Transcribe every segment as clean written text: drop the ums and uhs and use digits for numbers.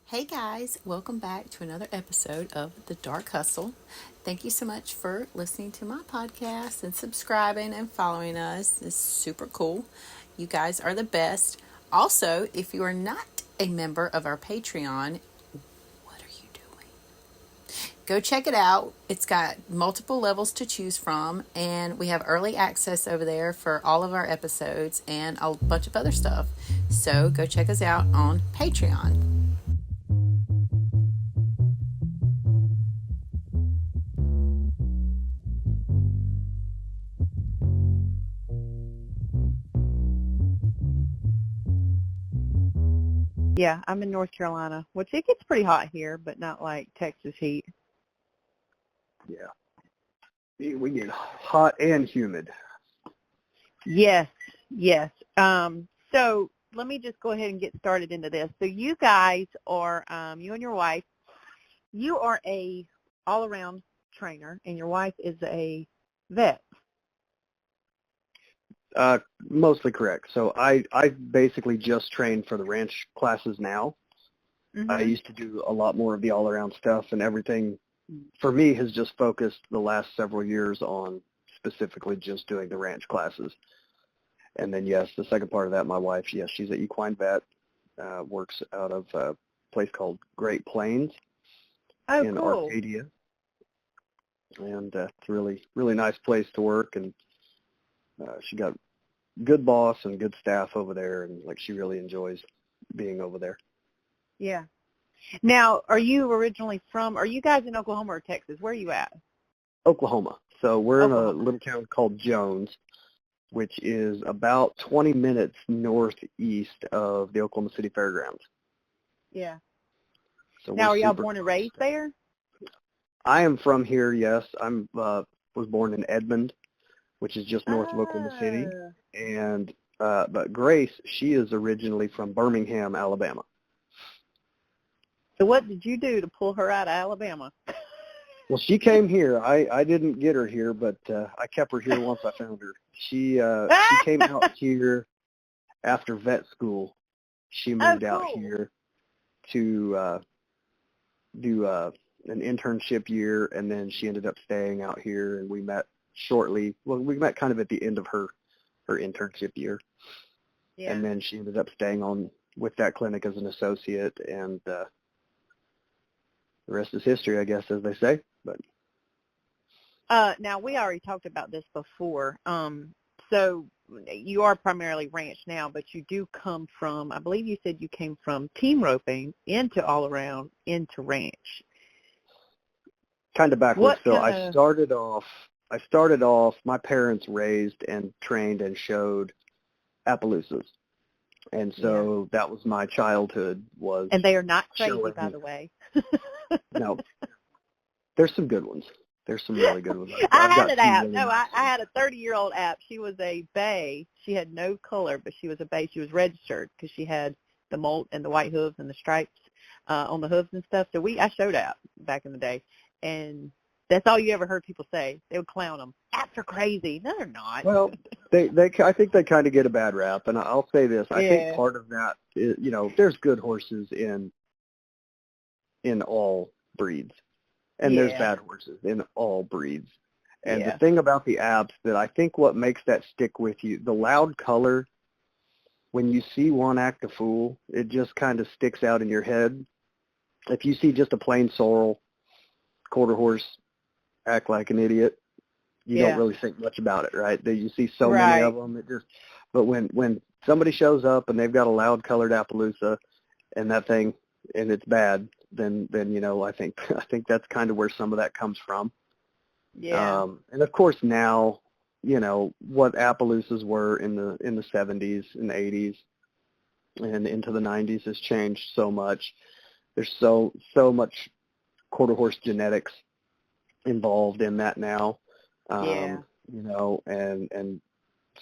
Hey guys, welcome back to another episode of The Dark Hustle. Thank you so much for listening to my podcast and subscribing and following us. It's super cool. You guys are the best. Also, if you are not a member of our Patreon, what are you doing? Go check it out. It's got multiple levels to choose from, and we have early access over there for all of our episodes and a bunch of other stuff. So go check us out on Patreon. Yeah, I'm in North Carolina, which it gets pretty hot here, but not like Texas heat. Yeah. We get hot and humid. Yes, yes. So let me just go ahead and get started into this. So you guys are, you and your wife, you are a all-around trainer, and your wife is a vet. Mostly correct. So I basically just train for the ranch classes now. I Mm-hmm. used to do a lot more of the all-around stuff, and everything for me has just focused the last several years on specifically just doing the ranch classes. And then, yes, the second part of that, my wife, yes, she's an equine vet, works out of a place called Great Plains Oh, in cool. Arcadia. And it's a really, really nice place to work, and she got good boss and good staff over there, and like she really enjoys being over there. Yeah. Now, are you guys in Oklahoma or Texas? Where are you at? Oklahoma. So we're in a Oklahoma. little town called Jones, which is about 20 minutes northeast of the Oklahoma City Fairgrounds. Yeah. So Now, we're are y'all super born and close. raised there? I am from here, yes. I'm was born in Edmond, which is just north of Oklahoma City, Oh. and but Grace, she is originally from Birmingham, Alabama. So what did you do to pull her out of Alabama? Well, she came here. I didn't get her here, but I kept her here once I found her. She came out here after vet school. She Oh, moved out cool. here to do an internship year, and then she ended up staying out here, and we met shortly. Well, we met kind of at the end of her internship year, Yeah. and then she ended up staying on with that clinic as an associate, and the rest is history, I guess, as they say. But Now we already talked about this before. So you are primarily ranch now, but you do come from, I believe you said you came from team roping into all around into ranch. kind of backwards. What So kind I of, started off. I started off. My parents raised and trained and showed Appaloosas, and yeah. so that was my childhood. Was And they are not crazy, by showing. the way. No, there's some good ones. There's some really good ones. I I've had got an two app. really No, nice I ones. had a 30-year-old app. She was a bay. She had no color, but she was a bay. She was registered because she had the molt and the white hooves and the stripes on the hooves and stuff. So I showed app back in the day, and that's all you ever heard people say. They would clown them. Apps are crazy. No, they're not. Well, I think they kind of get a bad rap, and I'll say this: I think Yeah. part of that is, there's good horses in all breeds, and there's Yeah. bad horses in all breeds. And the Yeah. thing about the apps that I think what makes that stick with you, the loud color, when you see one act a fool, it just kind of sticks out in your head. If you see just a plain sorrel quarter horse act like an idiot, you don't Yeah. really think much about it, right? You see so many of Right. them, but when somebody shows up and they've got a loud colored Appaloosa and that thing, and it's bad, then I think I think that's kind of where some of that comes from. Yeah. And of course now, what Appaloosas were in the 70s and 80s and into the 90s has changed so much. There's so much quarter horse genetics involved in that now. Yeah. And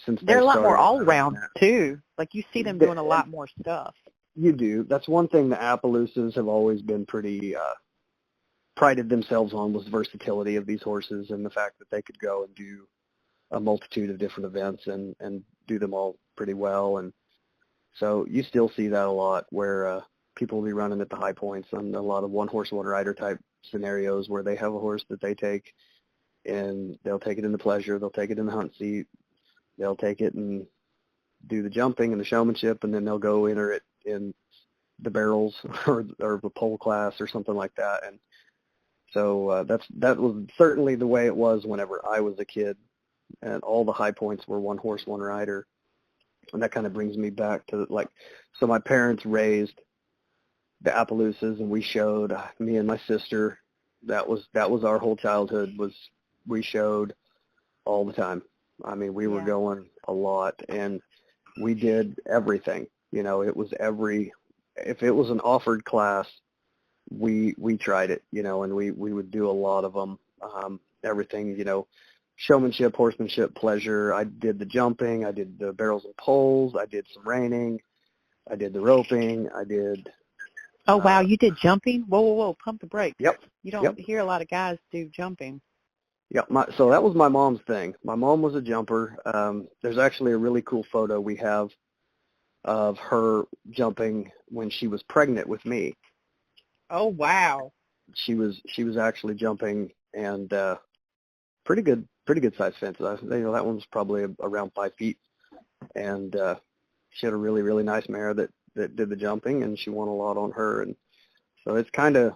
since They're they a lot more started all allowing around that, too. Like you see them doing a lot more stuff. you do. That's one thing the Appaloosas have always been pretty prided themselves on, was the versatility of these horses and the fact that they could go and do a multitude of different events and do them all pretty well. And so you still see that a lot where people will be running at the high points on a lot of one-horse, one-rider type scenarios where they have a horse that they take, and they'll take it in the pleasure, they'll take it in the hunt seat, they'll take it and do the jumping and the showmanship, and then they'll go enter it in the barrels or the pole class or something like that. And so that was certainly the way it was whenever I was a kid, and all the high points were one horse, one rider. And that kind of brings me back to, like, so my parents raised the Appaloosas, and we showed, me and my sister, that was our whole childhood, was we showed all the time. I mean, we were going a lot, and we did everything. You know, it was if it was an offered class, we tried it, you know, and we would do a lot of them, everything, you know, showmanship, horsemanship, pleasure. I did the jumping, I did the barrels and poles, I did some reining, I did the roping, I did. Oh, wow, you did jumping? Whoa, pump the brakes. Yep. You don't hear a lot of guys do jumping. Yeah, so that was my mom's thing. My mom was a jumper. There's actually a really cool photo we have of her jumping when she was pregnant with me. Oh, wow. She was actually jumping, and pretty good size fence. You know, that one was probably around 5 feet, and she had a really, really nice mare that did the jumping, and she won a lot on her. And so it's kind of,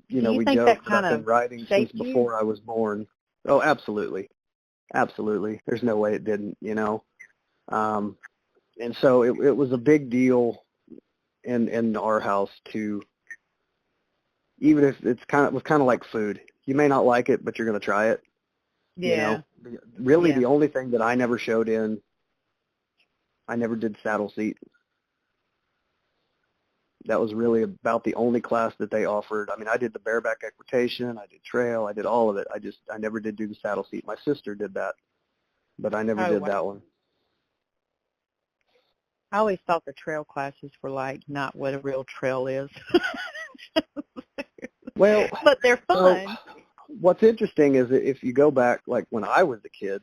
you know, we joke that I've been riding since before I was born. Oh, absolutely. Absolutely. There's no way it didn't, you know. And so it was a big deal in our house to, even if it was kind of like food. You may not like it, but you're going to try it. Yeah. You know? Really, the only thing that I never showed in, I never did saddle seat. That was really about the only class that they offered. I mean, I did the bareback equitation, I did trail, I did all of it. I never did do the saddle seat. My sister did that, but I never did that one. I always thought the trail classes were like not what a real trail is. Well, but they're fun. So what's interesting is that if you go back, like when I was a kid,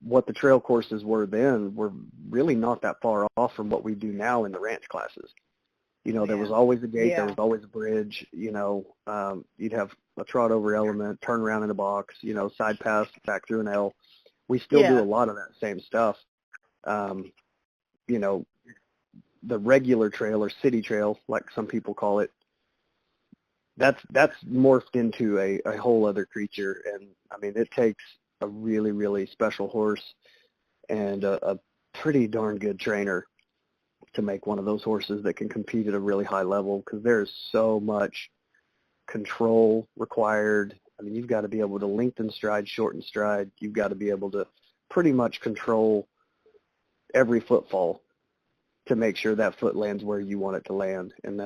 what the trail courses were then were really not that far off from what we do now in the ranch classes. You know, there was always a gate, there was always a bridge, you know, you'd have a trot over element, turn around in a box, you know, side pass, back through an L. We still do a lot of that same stuff. You know, the regular trail or city trail, like some people call it, that's morphed into a whole other creature. And I mean, it takes a really, really special horse and a pretty darn good trainer to make one of those horses that can compete at a really high level, because there's so much control required. I mean, you've got to be able to lengthen stride, shorten stride. You've got to be able to pretty much control every footfall to make sure that foot lands where you want it to land. And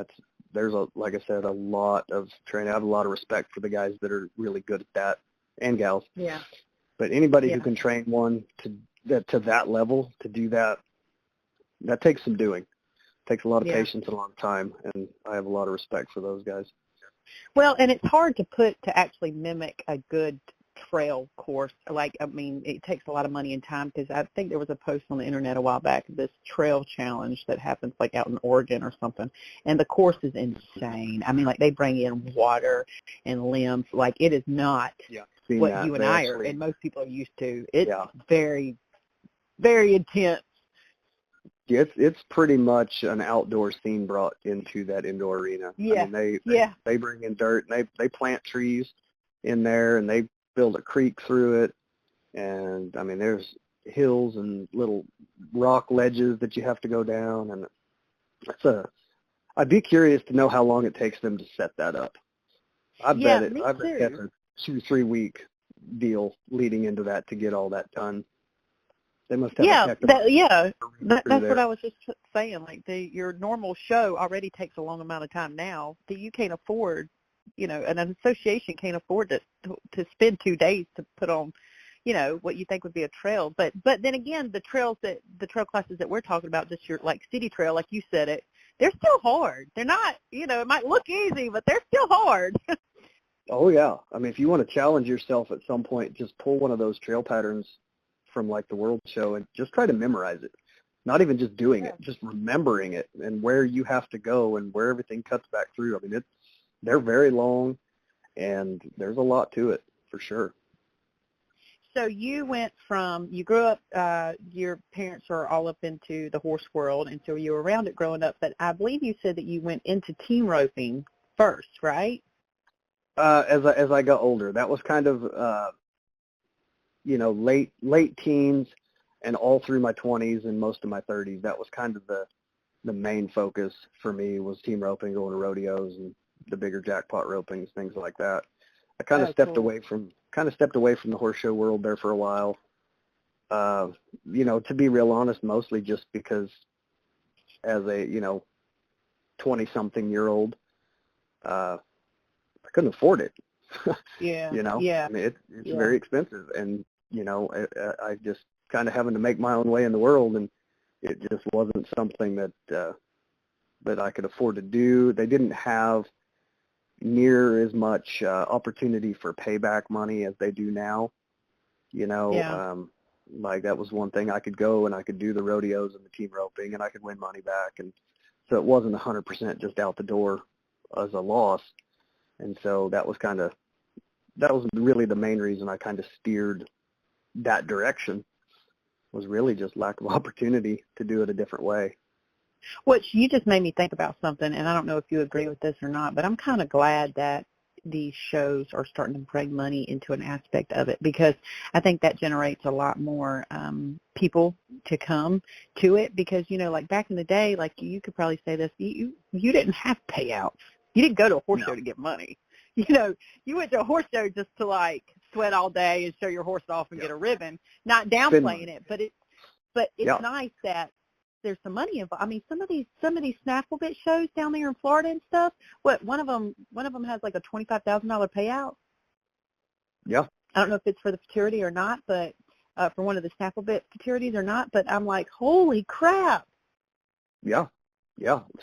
there's like I said, a lot of training. I have a lot of respect for the guys that are really good at that, and gals. Yeah. But anybody who can train one to that level, to do that, that takes some doing. It takes a lot of patience and a lot of time, and I have a lot of respect for those guys. Well, and it's hard to actually mimic a good trail course. Like, I mean, it takes a lot of money and time, because I think there was a post on the internet a while back, this trail challenge that happens like out in Oregon or something, and the course is insane. I mean, like they bring in water and limbs. Like, it is not what you and I are and most people are used to. It's very, very intense. Yeah, it's pretty much an outdoor scene brought into that indoor arena. Yeah. I mean, they bring in dirt, and they plant trees in there, and they build a creek through it. And I mean, there's hills and little rock ledges that you have to go down, and I'd be curious to know how long it takes them to set that up. I bet that's a 2-3 week deal leading into that to get all that done. They must have that's what I was just saying. Like your normal show already takes a long amount of time now. You can't afford, you know, and an association can't afford to spend 2 days to put on, you know, what you think would be a trail. But then again, the trail classes that we're talking about, just your like city trail, like you said it, they're still hard. They're not, you know, it might look easy, but they're still hard. Oh yeah. I mean, if you want to challenge yourself at some point, just pull one of those trail patterns from like the World Show and just try to memorize it. not even just doing it, just remembering it and where you have to go and where everything cuts back through. I mean, they're very long, and there's a lot to it for sure. So you grew up, your parents are all up into the horse world, and so you were around it growing up, but I believe you said that you went into team roping first, right? As I got older, that was kind of, late teens and all through my 20s and most of my 30s. That was kind of the main focus for me, was team roping, going to rodeos and the bigger jackpot ropings, things like that. I kind of stepped away from the horse show world there for a while. To be real honest, mostly just because as a 20-something-year-old, I couldn't afford it. Yeah. I mean, it's very expensive, and I just kind of having to make my own way in the world, and it just wasn't something that I could afford to do. They didn't have near as much opportunity for payback money as they do now. Like that was one thing. I could go and I could do the rodeos and the team roping, and I could win money back, and so it wasn't 100% just out the door as a loss. And so that was really the main reason I kind of steered that direction, was really just lack of opportunity to do it a different way. Which you just made me think about something, and I don't know if you agree with this or not, but I'm kind of glad that these shows are starting to bring money into an aspect of it, because I think that generates a lot more people to come to it, because, like back in the day, like you could probably say this, you didn't have payouts. You didn't go to a horse show to get money. You went to a horse show just to like sweat all day and show your horse off and get a ribbon. Not downplaying it, but it's nice that there's some money involved. I mean, some of these snaffle bit shows down there in Florida and stuff. One of them has like a $25,000 payout. Yeah. I don't know if it's for the futurity or not, but for one of the snaffle bit futurities or not. But I'm like, holy crap. Yeah.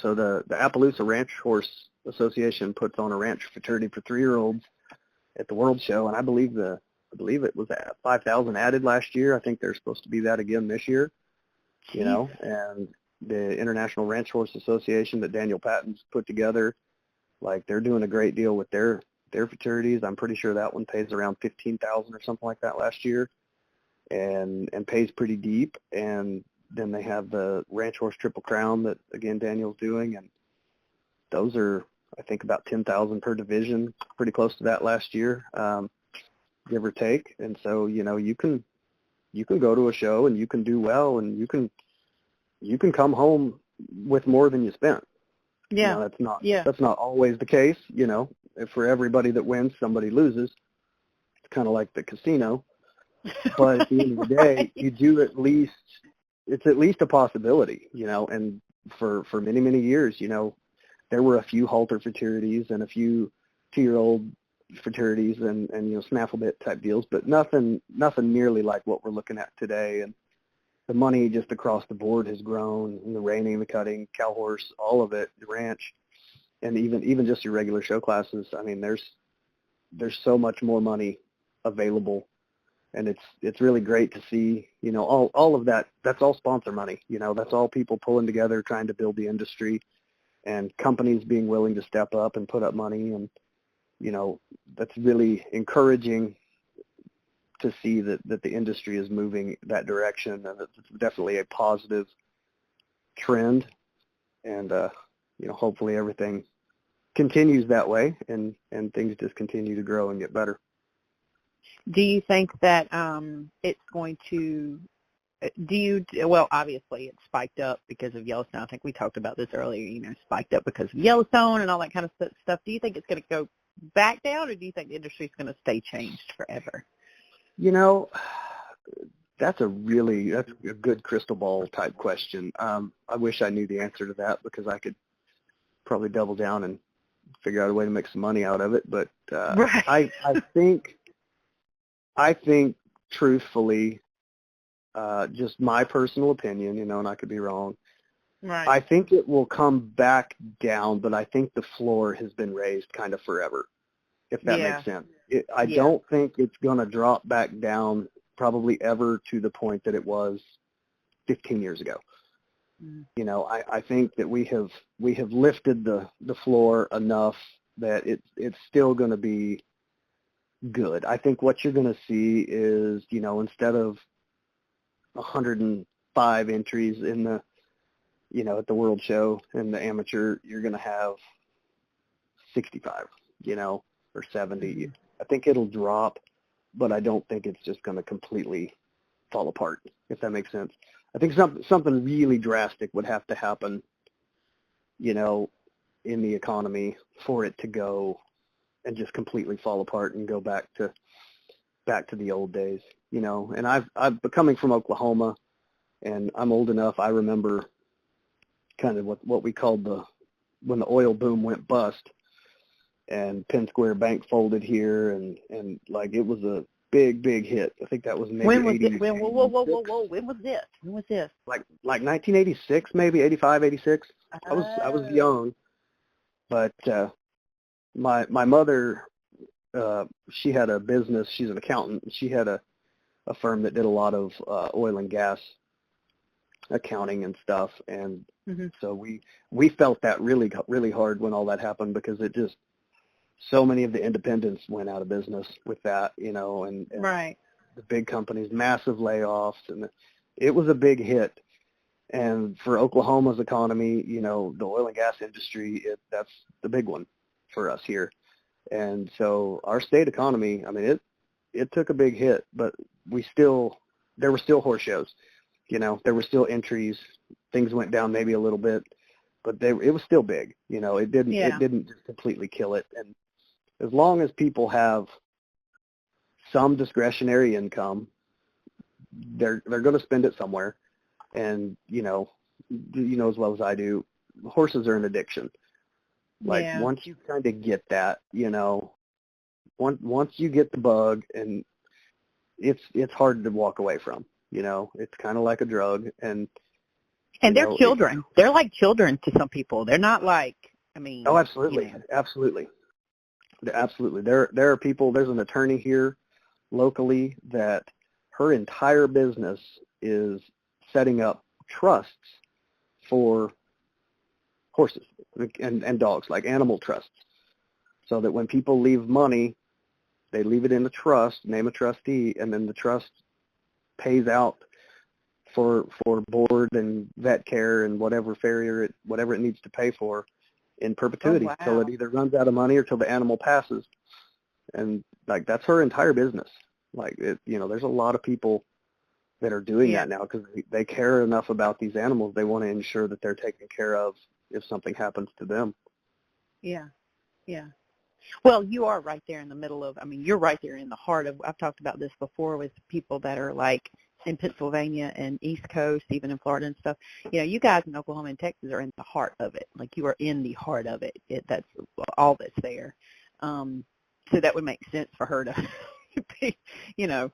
So the Appaloosa Ranch Horse Association puts on a ranch futurity for 3-year-olds at the World Show, and I believe it was at 5,000 added last year. I think there's supposed to be that again this year. And the International Ranch Horse Association that Daniel Patton's put together, like they're doing a great deal with their futurities. I'm pretty sure that one pays around 15,000 or something like that last year, and pays pretty deep. And then they have the Ranch Horse Triple Crown that again Daniel's doing, and those are I think about 10,000 per division, pretty close to that last year, give or take. And so you can go to a show and you can do well, and you can come home with more than you spent. Yeah. That's not always the case. If for everybody that wins, somebody loses. It's kind of like the casino. But at the end of the day, you do it's at least a possibility, and for many, many years, there were a few halter futurities and a few 2-year-old fraternities and snaffle bit type deals, but nothing nearly like what we're looking at today. And the money just across the board has grown, and the reining, the cutting, cow horse, all of it, the ranch, and even just your regular show classes. I mean, there's so much more money available, and it's really great to see, all of that. That's all sponsor money. That's all people pulling together, trying to build the industry, and companies being willing to step up and put up money. And that's really encouraging to see that the industry is moving that direction, and it's definitely a positive trend. And hopefully everything continues that way, and things just continue to grow and get better. Do you think that it's going to? Well, obviously it's spiked up because of Yellowstone. I think we talked about this earlier. Spiked up because of Yellowstone and all that kind of stuff. Do you think it's going to go back down, or do you think the industry is going to stay changed forever? That's a good crystal ball type question. I wish I knew the answer to that, because I could probably double down and figure out a way to make some money out of it. But right. I think truthfully, just my personal opinion, and I could be wrong. Right. I think it will come back down, but I think the floor has been raised kind of forever, if that makes sense. I don't think it's going to drop back down probably ever to the point that it was 15 years ago. You know, I think that we have lifted the floor enough that it's still going to be good. I think what you're going to see is, you know, instead of 105 entries in the, you know, at the World Show in the amateur, you're going to have 65, you know, or 70. I think it'll drop, but I don't think it's just going to completely fall apart, if that makes sense. I think something really drastic would have to happen, you know, in the economy for it to go and just completely fall apart and go back to the old days, you know. And I've coming from Oklahoma, and I'm old enough. I remember kind of what we called when the oil boom went bust, and Penn Square Bank folded here, and like it was a big hit. I think that was maybe When was 80. it? Whoa! When was this? When was this? Like 1986, maybe 85, 86. I was young, but my mother, she had a business. She's an accountant. She had a firm that did a lot of oil and gas accounting and stuff, and so we felt that really hard when all that happened, because it just, so many of the independents went out of business with that, you know, and Right. the big companies, massive layoffs, and it was a big hit. And for Oklahoma's economy, you know, the oil and gas industry, that's the big one for us here. And so our state economy, I mean, it took a big hit, but there were still horse shows, you know, there were still entries. Things went down maybe a little bit, but it was still big, you know. It didn't just completely kill it. And as long as people have some discretionary income, they're going to spend it somewhere. And you know as well as I do, horses are an addiction. Like once you kind of get that, you know, once you get the bug, and it's hard to walk away from. You know, it's kind of like a drug, and they're children. They're like children to some people. They're not like, I mean. Oh, absolutely, You know. absolutely. There are people. There's an attorney here locally that her entire business is setting up trusts for horses and dogs, like animal trusts, so that when people leave money, they leave it in the trust, name a trustee, and then the trust pays out for board and vet care and whatever farrier whatever it needs to pay for in perpetuity till it either runs out of money or till the animal passes. And like that's her entire business. Like you know, there's a lot of people that are doing that now because they care enough about these animals. They want to ensure that they're taken care of if something happens to them. Yeah. Well, you are right there in the middle of, I mean, you're right there in the heart of, I've talked about this before with people that are like in Pennsylvania and East Coast, even in Florida and stuff. You know, you guys in Oklahoma and Texas are in the heart of it. Like you are in the heart of it. That's all that's there. So that would make sense for her to be, you know,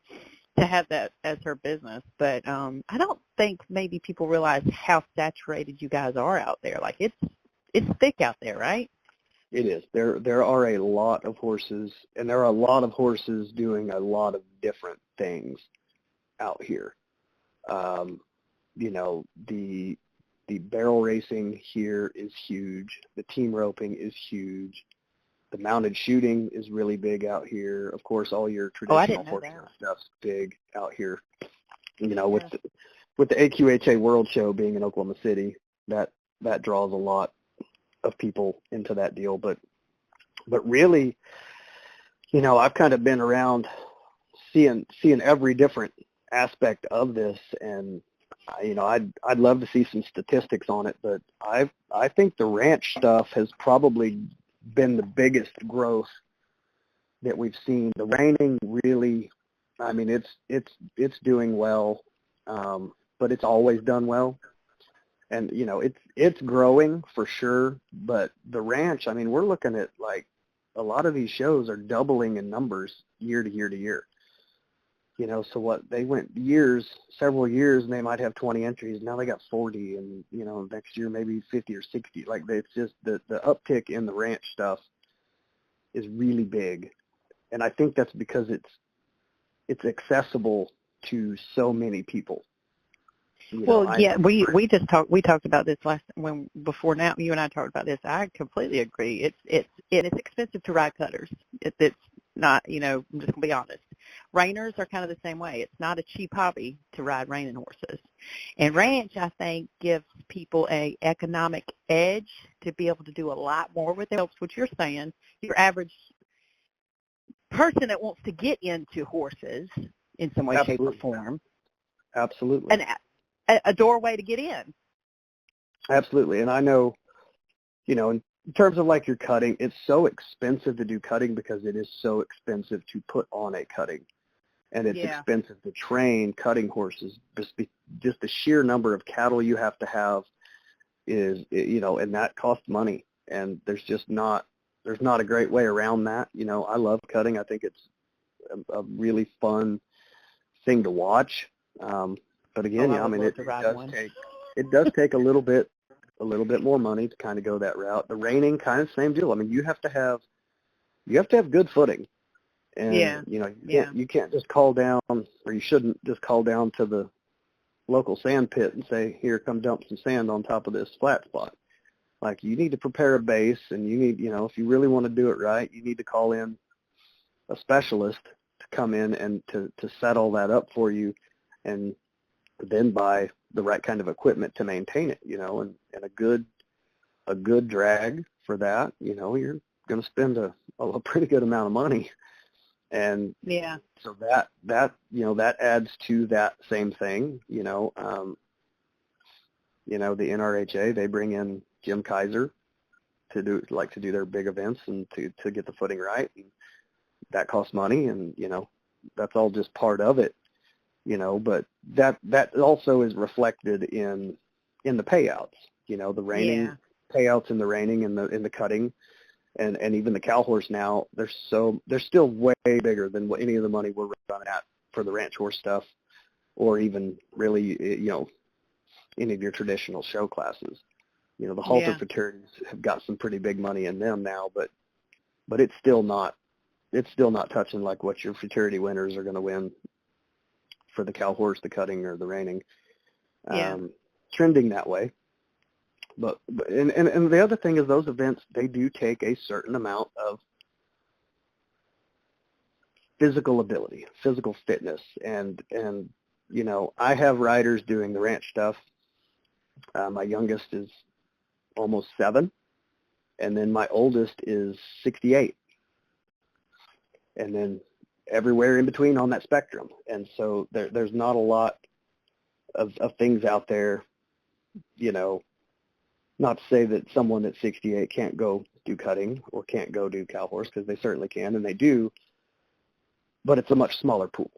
to have that as her business. But I don't think maybe people realize how saturated you guys are out there. Like it's thick out there, right? It is. There are a lot of horses, and there are a lot of horses doing a lot of different things out here. You know, the barrel racing here is huge. The team roping is huge. The mounted shooting is really big out here. Of course, all your traditional horse show stuff's big out here. You know, with the AQHA World Show being in Oklahoma City, that draws a lot of people into that deal. But really, you know, I've kind of been around seeing every different aspect of this, and you know, I'd love to see some statistics on it, but I think the ranch stuff has probably been the biggest growth that we've seen. The reining really, I mean, it's doing well, but it's always done well. And, you know, it's growing for sure, but the ranch, I mean, we're looking at like a lot of these shows are doubling in numbers year to year to year. You know, so what they went several years, and they might have 20 entries. Now they got 40, and, you know, next year maybe 50 or 60. Like it's just the uptick in the ranch stuff is really big. And I think that's because it's accessible to so many people. Well, yeah, we talked about this before now. You and I talked about this. I completely agree. It's expensive to ride cutters. It's not. I'm just gonna be honest. Reiners are kind of the same way. It's not a cheap hobby to ride reining horses. And ranch, I think, gives people a economic edge to be able to do a lot more with it. Helps what you're saying. Your average person that wants to get into horses in some way, shape, or form. Absolutely. A doorway to get in. Absolutely. And I know, in terms of like your cutting, it's so expensive to do cutting because it is so expensive to put on a cutting. And it's expensive to train cutting horses. Just the sheer number of cattle you have to have is, and that costs money. And there's not a great way around that. I love cutting. I think it's a really fun thing to watch. But again, it does take a little bit more money to kind of go that route. The reining, kind of same deal. I mean, you have to have good footing. And, you can't just call down, or you shouldn't just call down to the local sand pit and say, here, come dump some sand on top of this flat spot. Like, you need to prepare a base, and you need, if you really want to do it right, you need to call in a specialist to come in and to set all that up for you, and then buy the right kind of equipment to maintain it, and a good drag for that, you're going to spend a pretty good amount of money. And so that adds to that same thing, the NRHA, they bring in Jim Kaiser to do their big events and to get the footing right. And that costs money, and, that's all just part of it, but that also is reflected in the payouts, the reining payouts and the reining and the cutting. And even the cow horse now, they're still way bigger than what any of the money we're running at for the ranch horse stuff, or even really, any of your traditional show classes. The halter fraternities have got some pretty big money in them now, but it's still not touching like what your fraternity winners are going to win for the cow horse, the cutting, or the reining. Trending that way. But the other thing is those events, they do take a certain amount of physical ability, physical fitness. And I have riders doing the ranch stuff. My youngest is almost 7, and then my oldest is 68. And then everywhere in between on that spectrum. And so there's not a lot of things out there, not to say that someone at 68 can't go do cutting or can't go do cow horse, because they certainly can, and they do, but it's a much smaller pool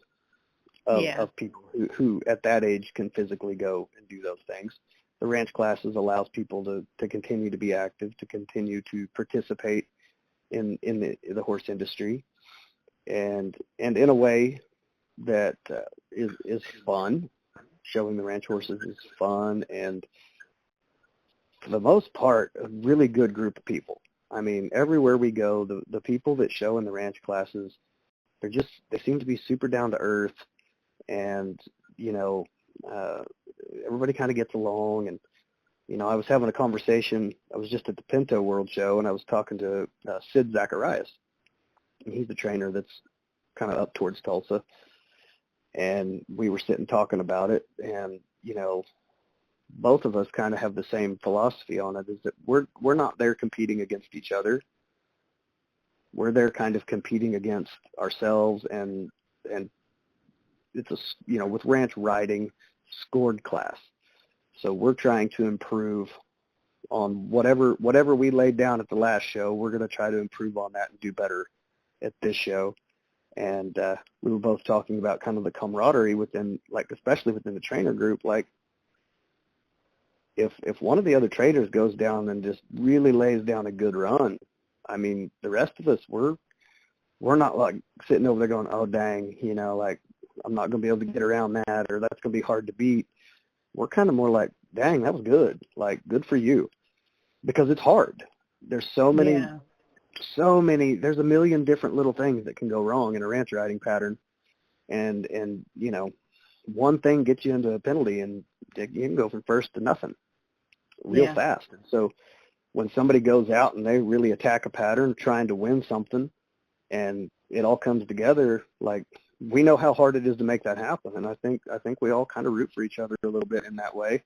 of people who at that age can physically go and do those things. The ranch classes allows people to continue to be active, to continue to participate in the horse industry, and in a way that is fun. Showing the ranch horses is fun, and for the most part, a really good group of people. I mean, everywhere we go, the people that show in the ranch classes, they seem to be super down to earth, and, everybody kind of gets along. And, I was having a conversation. I was just at the Pinto World Show, and I was talking to Sid Zacharias. And he's the trainer that's kind of up towards Tulsa. And we were sitting talking about it, and, both of us kind of have the same philosophy on it, is that we're not there competing against each other. We're there kind of competing against ourselves, and it's with ranch riding, scored class. So we're trying to improve on whatever we laid down at the last show. We're going to try to improve on that and do better at this show. And we were both talking about kind of the camaraderie within, like, especially within the trainer group, like, if one of the other trainers goes down and just really lays down a good run, I mean, the rest of us, we're not like sitting over there going, oh, dang, like, I'm not going to be able to get around that, or that's going to be hard to beat. We're kind of more like, dang, that was good. Like, good for you. Because it's hard. There's so many, there's a million different little things that can go wrong in a ranch riding pattern. And one thing gets you into a penalty, and you can go from first to nothing real fast. And so when somebody goes out and they really attack a pattern trying to win something, and it all comes together, like, we know how hard it is to make that happen. And I think we all kind of root for each other a little bit in that way.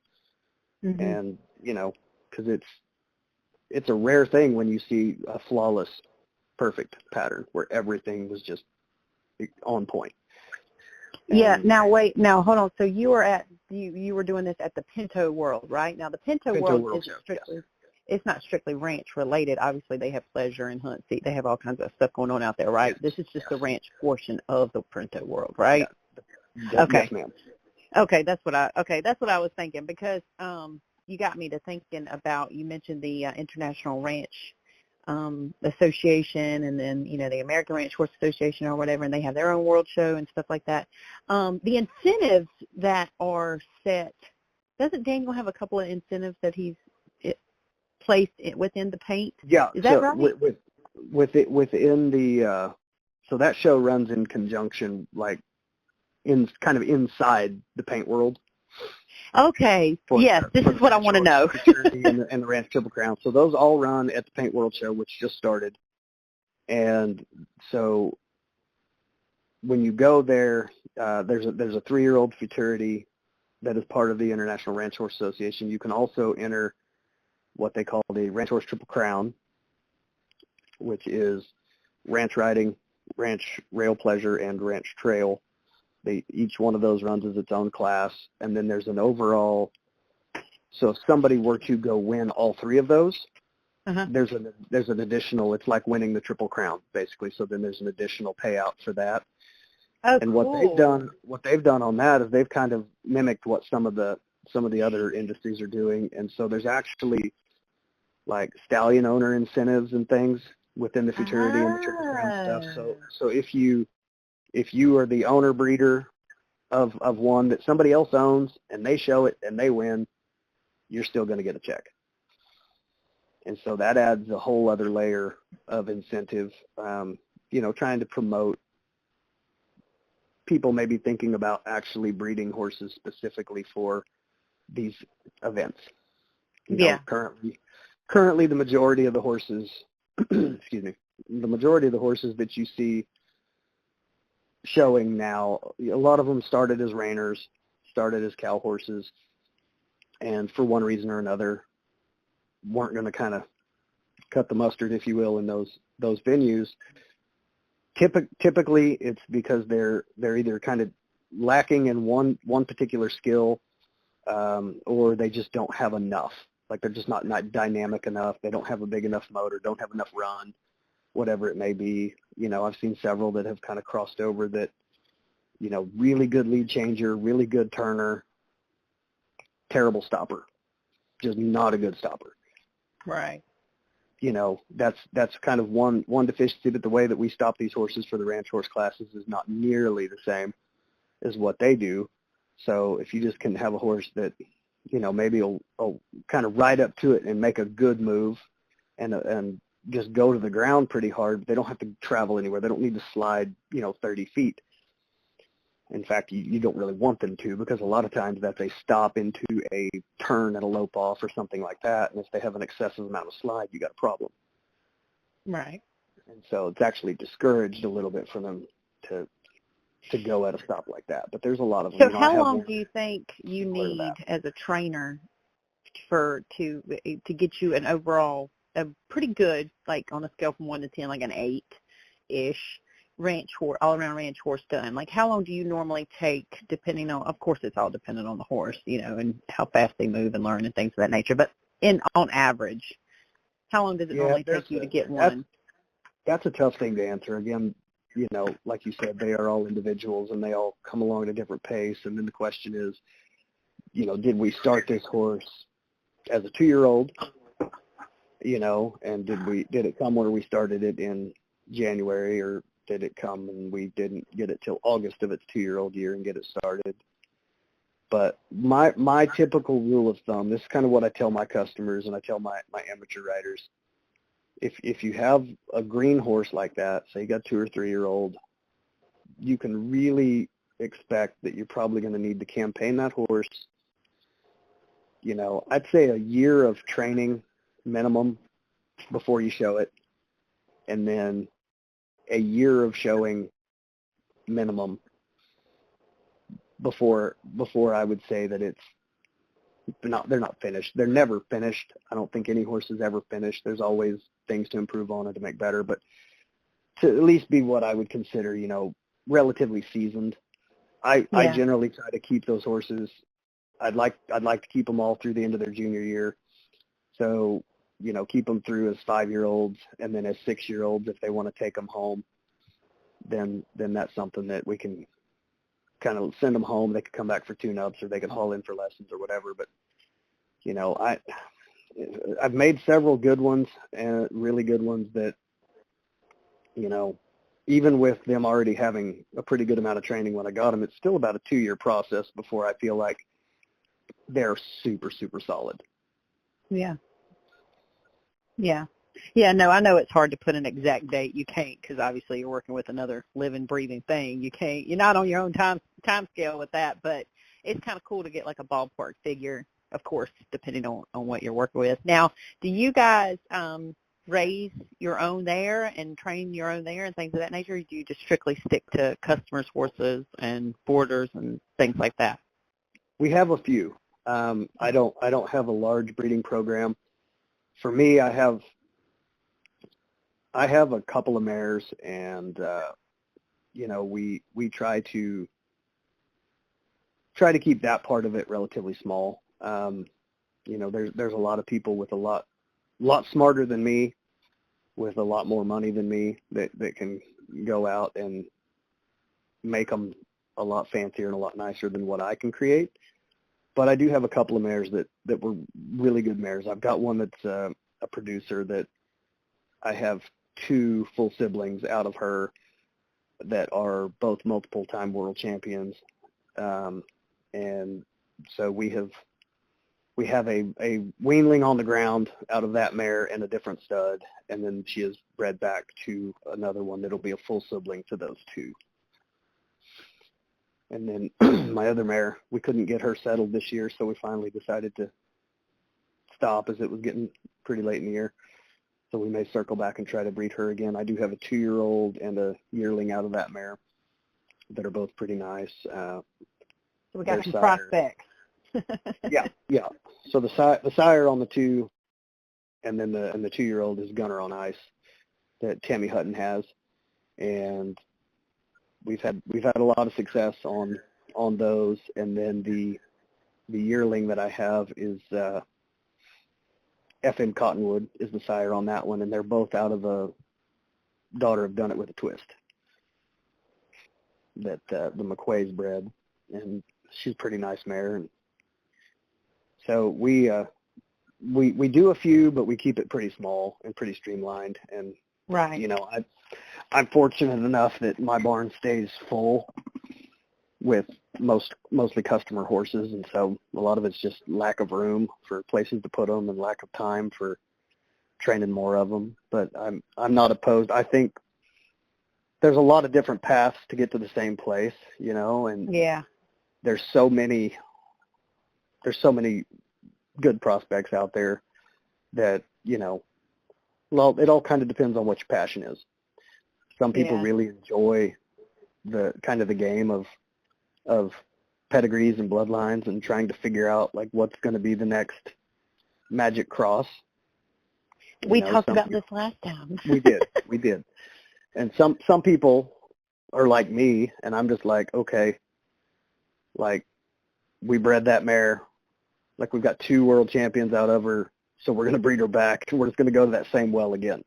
Mm-hmm. And, you know, because it's a rare thing when you see a flawless, perfect pattern where everything was just on point. Yeah. Now hold on. So you were you were doing this at the Pinto World, right? Now the Pinto World is strictly, it's not strictly ranch related. Obviously they have pleasure and hunt seat. They have all kinds of stuff going on out there, right? Yes. This is just the ranch portion of the Pinto World, right? Yeah. Okay. Yes, ma'am. Okay, that's what I was thinking, because you got me to thinking about, you mentioned the International Ranch Association, and then, you know, the American Ranch Horse Association or whatever, and they have their own world show and stuff like that. The incentives that are set, doesn't Daniel have a couple of incentives that he's placed within the paint? Yeah. Is that right? Within the, so that show runs in conjunction, like, kind of inside the paint world. Okay. Yes, this is what I want to know. and the Ranch Triple Crown. So those all run at the Paint World Show, which just started. And so when you go there, there's a 3-year-old futurity that is part of the International Ranch Horse Association. You can also enter what they call the Ranch Horse Triple Crown, which is ranch riding, ranch rail pleasure, and ranch trail. Each one of those runs as its own class, and then there's an overall. So if somebody were to go win all 3 of those, there's an additional. It's like winning the Triple Crown, basically. So then there's an additional payout for that. Oh, and cool. what they've done on that is they've kind of mimicked what some of the other industries are doing, and so there's actually like stallion owner incentives and things within the futurity and the Triple Crown stuff. So if you are the owner breeder of one that somebody else owns and they show it and they win, you're still going to get a check. And so that adds a whole other layer of incentive, you know, trying to promote people maybe thinking about actually breeding horses specifically for these events. You know, currently the majority of the horses, excuse me, the majority of the horses that you see showing now, a lot of them started as reiners, started as cow horses, and for one reason or another weren't going to kind of cut the mustard, if you will, in those venues. Typically it's because they're either kind of lacking in one particular skill, or they just don't have enough. Like they're just not dynamic enough. They don't have a big enough motor, don't have enough run, whatever it may be. You know, I've seen several that have kind of crossed over that, you know, really good lead changer, really good turner, terrible stopper, just not a good stopper. Right. You know, that's kind of one deficiency, but the way that we stop these horses for the ranch horse classes is not nearly the same as what they do. So if you just can have a horse that, you know, maybe will kind of ride up to it and make a good move and just go to the ground pretty hard, but they don't have to travel anywhere. They don't need to slide, you know, 30 feet. In fact, you don't really want them to, because a lot of times that's a stop into a turn at a lope off or something like that. And if they have an excessive amount of slide, you got a problem. Right. And so it's actually discouraged a little bit for them to go at a stop like that. But there's a lot of them. So how long do you think you need as a trainer to get you an overall, a pretty good, like on a scale from 1 to 10, like an 8-ish ranch horse, all-around ranch horse done? Like how long do you normally take, depending on, of course it's all dependent on the horse, you know, and how fast they move and learn and things of that nature, but on average, how long does it normally take you to get one? That's a tough thing to answer. Again, you know, like you said, they are all individuals and they all come along at a different pace. And then the question is, you know, did we start this horse as a 2-year-old, you know, and did it come where we started it in January, or did it come and we didn't get it till August of its 2-year-old year and get it started? But my typical rule of thumb, this is kind of what I tell my customers and I tell my amateur riders. If you have a green horse like that, say you got 2 or 3-year-old, you can really expect that you're probably going to need to campaign that horse, I'd say a year of training minimum before you show it, and then a year of showing minimum before I would say that they're not finished. They're never finished. I don't think any horse is ever finished. There's always things to improve on and to make better, but to at least be what I would consider, relatively seasoned. I generally try to keep those horses. I'd like to keep them all through the end of their junior year. So, keep them through as 5-year-olds, and then as 6-year-olds, if they want to take them home, then that's something that we can kind of send them home. They could come back for tune-ups, or they can haul in for lessons or whatever. But, I've made several good ones, and really good ones that, even with them already having a pretty good amount of training when I got them, it's still about a 2-year process before I feel like they're super, super solid. Yeah. Yeah. Yeah, no, I know it's hard to put an exact date. You can't, because obviously you're working with another living, breathing thing. You're not on your own time scale with that, but it's kind of cool to get like a ballpark figure, of course, depending on what you're working with. Now, do you guys raise your own there and train your own there and things of that nature, or do you just strictly stick to customers' horses and boarders and things like that? We have a few. I don't have a large breeding program. For me, I have a couple of mares, and we try to keep that part of it relatively small. There's a lot of people with a lot smarter than me, with a lot more money than me, that can go out and make them a lot fancier and a lot nicer than what I can create. But I do have a couple of mares that were really good mares. I've got one that's a producer that I have 2 full siblings out of her that are both multiple-time world champions. And so we have a weanling on the ground out of that mare and a different stud, and then she is bred back to another one that'll be a full sibling to those 2. And then my other mare, we couldn't get her settled this year, so we finally decided to stop as it was getting pretty late in the year. So we may circle back and try to breed her again. I do have a 2-year-old and a yearling out of that mare that are both pretty nice. So we got some prospects. Yeah. So the sire on the 2, and then the 2-year-old is Gunner on Ice that Tammy Hutton has, and we've had a lot of success on those. And then the yearling that I have is FM Cottonwood is the sire on that one, and they're both out of a daughter of Done It With a Twist that the McQuays bred, and she's a pretty nice mare. And so we do a few, but we keep it pretty small and pretty streamlined. And right, I'm fortunate enough that my barn stays full with mostly customer horses, and so a lot of it's just lack of room for places to put them and lack of time for training more of them. But I'm not opposed. I think there's a lot of different paths to get to the same place, and yeah, there's so many good prospects out there that, well, it all kind of depends on what your passion is. Some people really enjoy the kind of the game of pedigrees and bloodlines and trying to figure out like what's going to be the next magic cross. We talked about this last time. We did. And some people are like me, and I'm just like, okay, like we bred that mare, like we've got 2 world champions out of her, so we're going to breed her back, and we're just going to go to that same well again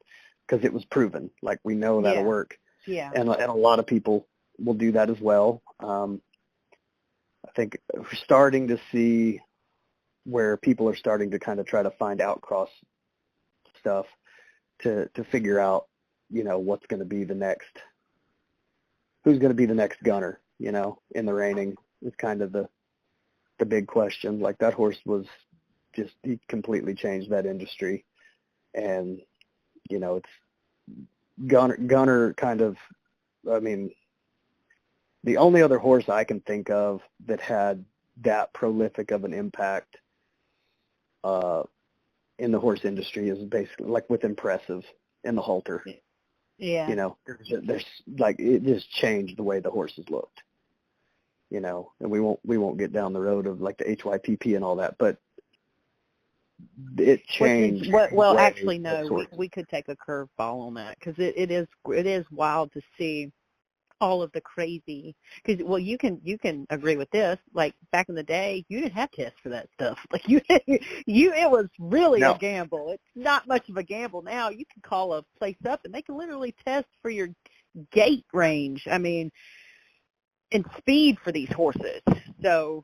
because it was proven. Like we know that'll work. Yeah. And a lot of people will do that as well. I think we're starting to see where people are starting to kind of try to find outcross stuff to figure out, what's going to be the next, who's going to be the next Gunner, in the reining is kind of the big question. Like that horse was just, he completely changed that industry. And, it's Gunner kind of, I mean, the only other horse I can think of that had that prolific of an impact in the horse industry is basically like with Impressive and the halter. Yeah. You know, there's like it just changed the way the horses looked. You know, and we won't get down the road of like the HYPP and all that, but it changed. Well, actually, no, we could take a curveball on that because it is wild to see all of the crazy. Because you can agree with this. Like back in the day, you didn't have tests for that stuff. Like it was really a gamble. It's not much of a gamble now. You can call a place up and they can literally test for your gait range. I mean, and speed for these horses. So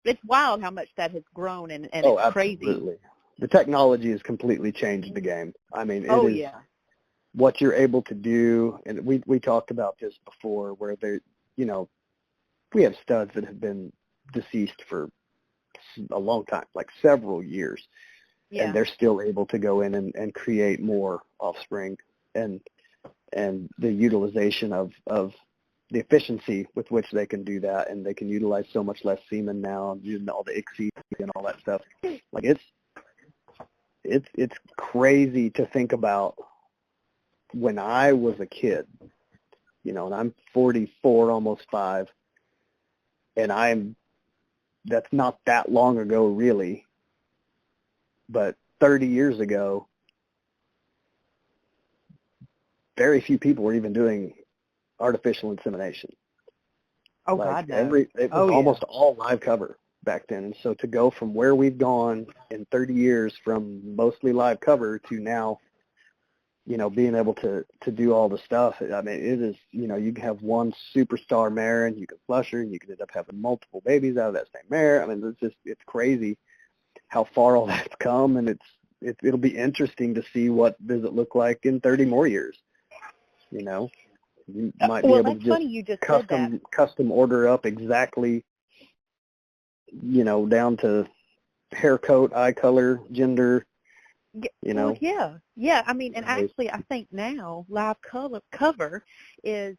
it's wild how much that has grown, and it's crazy. Absolutely. The technology has completely changed the game. I mean, what you're able to do, and we talked about this before, where we have studs that have been deceased for a long time, like several years, and they're still able to go in and create more offspring, and the utilization of the efficiency with which they can do that, and they can utilize so much less semen now, using all the ICSI and all that stuff. Like it's crazy to think about when I was a kid, and I'm 44, almost 5, and that's not that long ago really, but 30 years ago, very few people were even doing artificial insemination. Oh, like God, no. It was almost all live cover back then. And so to go from where we've gone in 30 years from mostly live cover to now, being able to do all the stuff, I mean, it is, you can have one superstar mare and you can flush her and you can end up having multiple babies out of that same mare. I mean, it's crazy how far all that's come, and it'll be interesting to see what does it look like in 30 more years. You might be able to just custom order up exactly, down to hair coat, eye color, gender, Well, yeah. I mean, and actually, I think now live cover is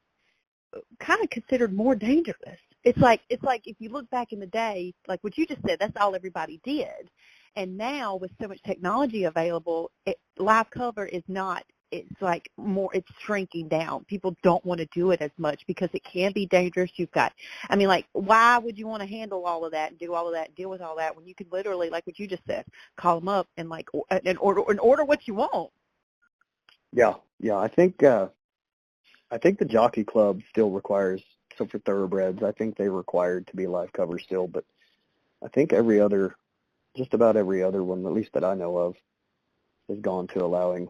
kind of considered more dangerous. It's like if you look back in the day, like what you just said, that's all everybody did. And now with so much technology available, live cover is not. It's like more, it's shrinking down. People don't want to do it as much because it can be dangerous. Like, why would you want to handle all of that and do all of that and deal with all that when you could literally, like what you just said, call them up and order what you want? Yeah. I think the Jockey Club still requires, so for thoroughbreds, I think they're required to be live cover still, but I think just about every other one, at least that I know of, has gone to allowing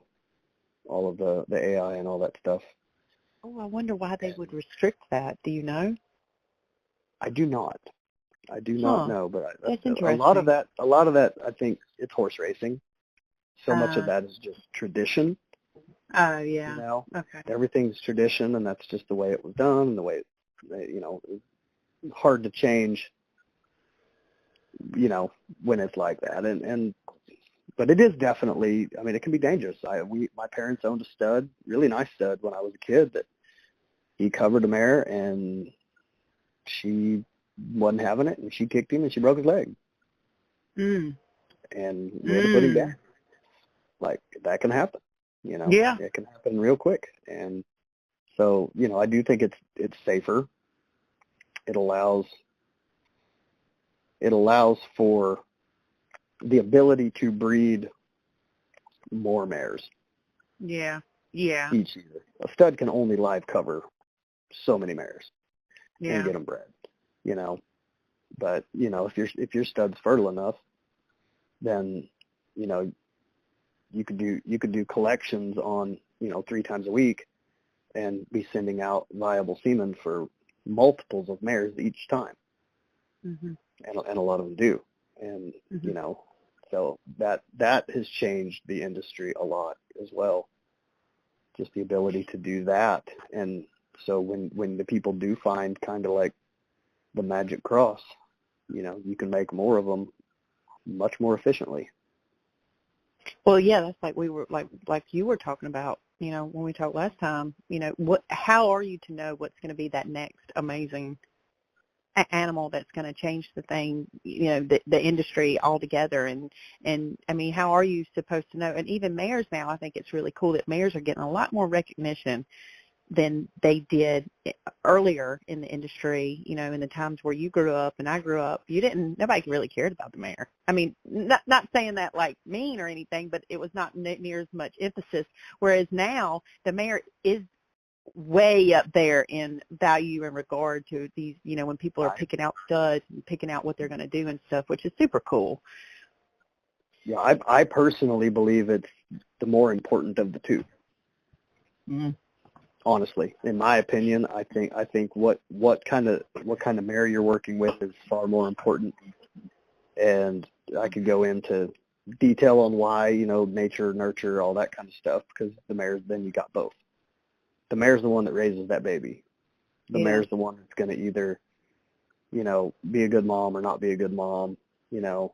all of the AI and all that stuff. Oh, I wonder why they would restrict that. Do you know? I do not know, but that's interesting. a lot of that, I think it's horse racing. So much of that is just tradition. Oh, yeah. Okay. Everything's tradition, and that's just the way it was done, and the way, it's hard to change, when it's like that. But it is definitely, I mean, it can be dangerous. My parents owned a stud, really nice stud when I was a kid, that he covered a mare and she wasn't having it, and she kicked him and she broke his leg. And we had to put him down. Like, that can happen, Yeah. It can happen real quick. And so, I do think it's safer. It allows for the ability to breed more mares. Yeah. Each year. A stud can only live cover so many mares and get them bred, But, if your stud's fertile enough, then, you could do collections on, 3 times a week and be sending out viable semen for multiples of mares each time. Mm-hmm. And a lot of them do. And, so that has changed the industry a lot as well. Just the ability to do that. And so when the people do find kind of like the magic cross, you can make more of them much more efficiently. Well, yeah, that's like we were like you were talking about when we talked last time, how are you to know what's going to be that next amazing animal that's going to change the thing, the industry altogether? And I mean, how are you supposed to know? And even mares now, I think it's really cool that mares are getting a lot more recognition than they did earlier in the industry. In the times where you grew up and I grew up, nobody really cared about the mare. I mean, not saying that like mean or anything, but it was not near as much emphasis. Whereas now the mare is way up there in value in regard to these, when people are picking out studs and picking out what they're going to do and stuff, which is super cool. Yeah, I personally believe it's the more important of the two. Mm-hmm. Honestly, in my opinion, I think what kind of mare you're working with is far more important, and I could go into detail on why, nature, nurture, all that kind of stuff, because the mare's, then you got both. The mare's the one that raises that baby. The mare's the one that's going to either, be a good mom or not be a good mom. No,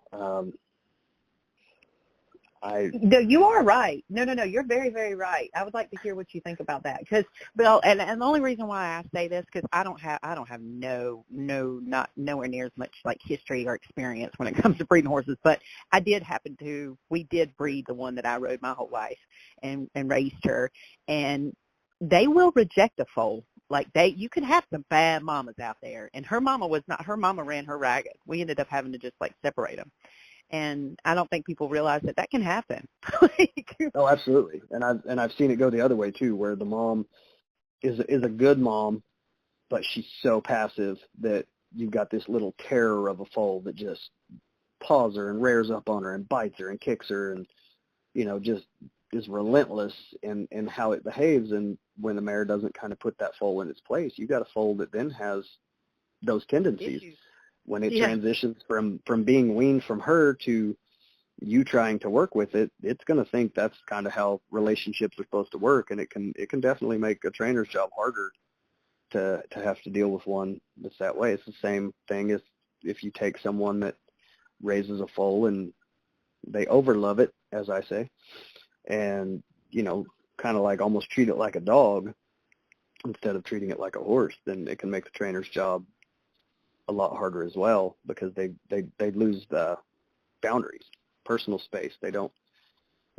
you are right. No, you're very, very right. I would like to hear what you think about that, because, and the only reason why I say this, because I don't have not nowhere near as much like history or experience when it comes to breeding horses, but we did breed the one that I rode my whole life and raised her, and they will reject a foal. Like you can have some bad mamas out there, and her mama ran her ragged. We ended up having to just like separate them. And I don't think people realize that can happen. Oh, absolutely. And I've seen it go the other way too, where the mom is a good mom, but she's so passive that you've got this little terror of a foal that just paws her and rears up on her and bites her and kicks her and, just is relentless in how it behaves. And when the mare doesn't kind of put that foal in its place, you got a foal that then has those tendencies. Issues. When it transitions from being weaned from her to you trying to work with it, it's going to think that's kind of how relationships are supposed to work, and it can definitely make a trainer's job harder to have to deal with one that's that way. It's the same thing as if you take someone that raises a foal and they overlove it, as I say, and kind of like almost treat it like a dog instead of treating it like a horse, then it can make the trainer's job a lot harder as well, because they lose the boundaries, personal space. They don't,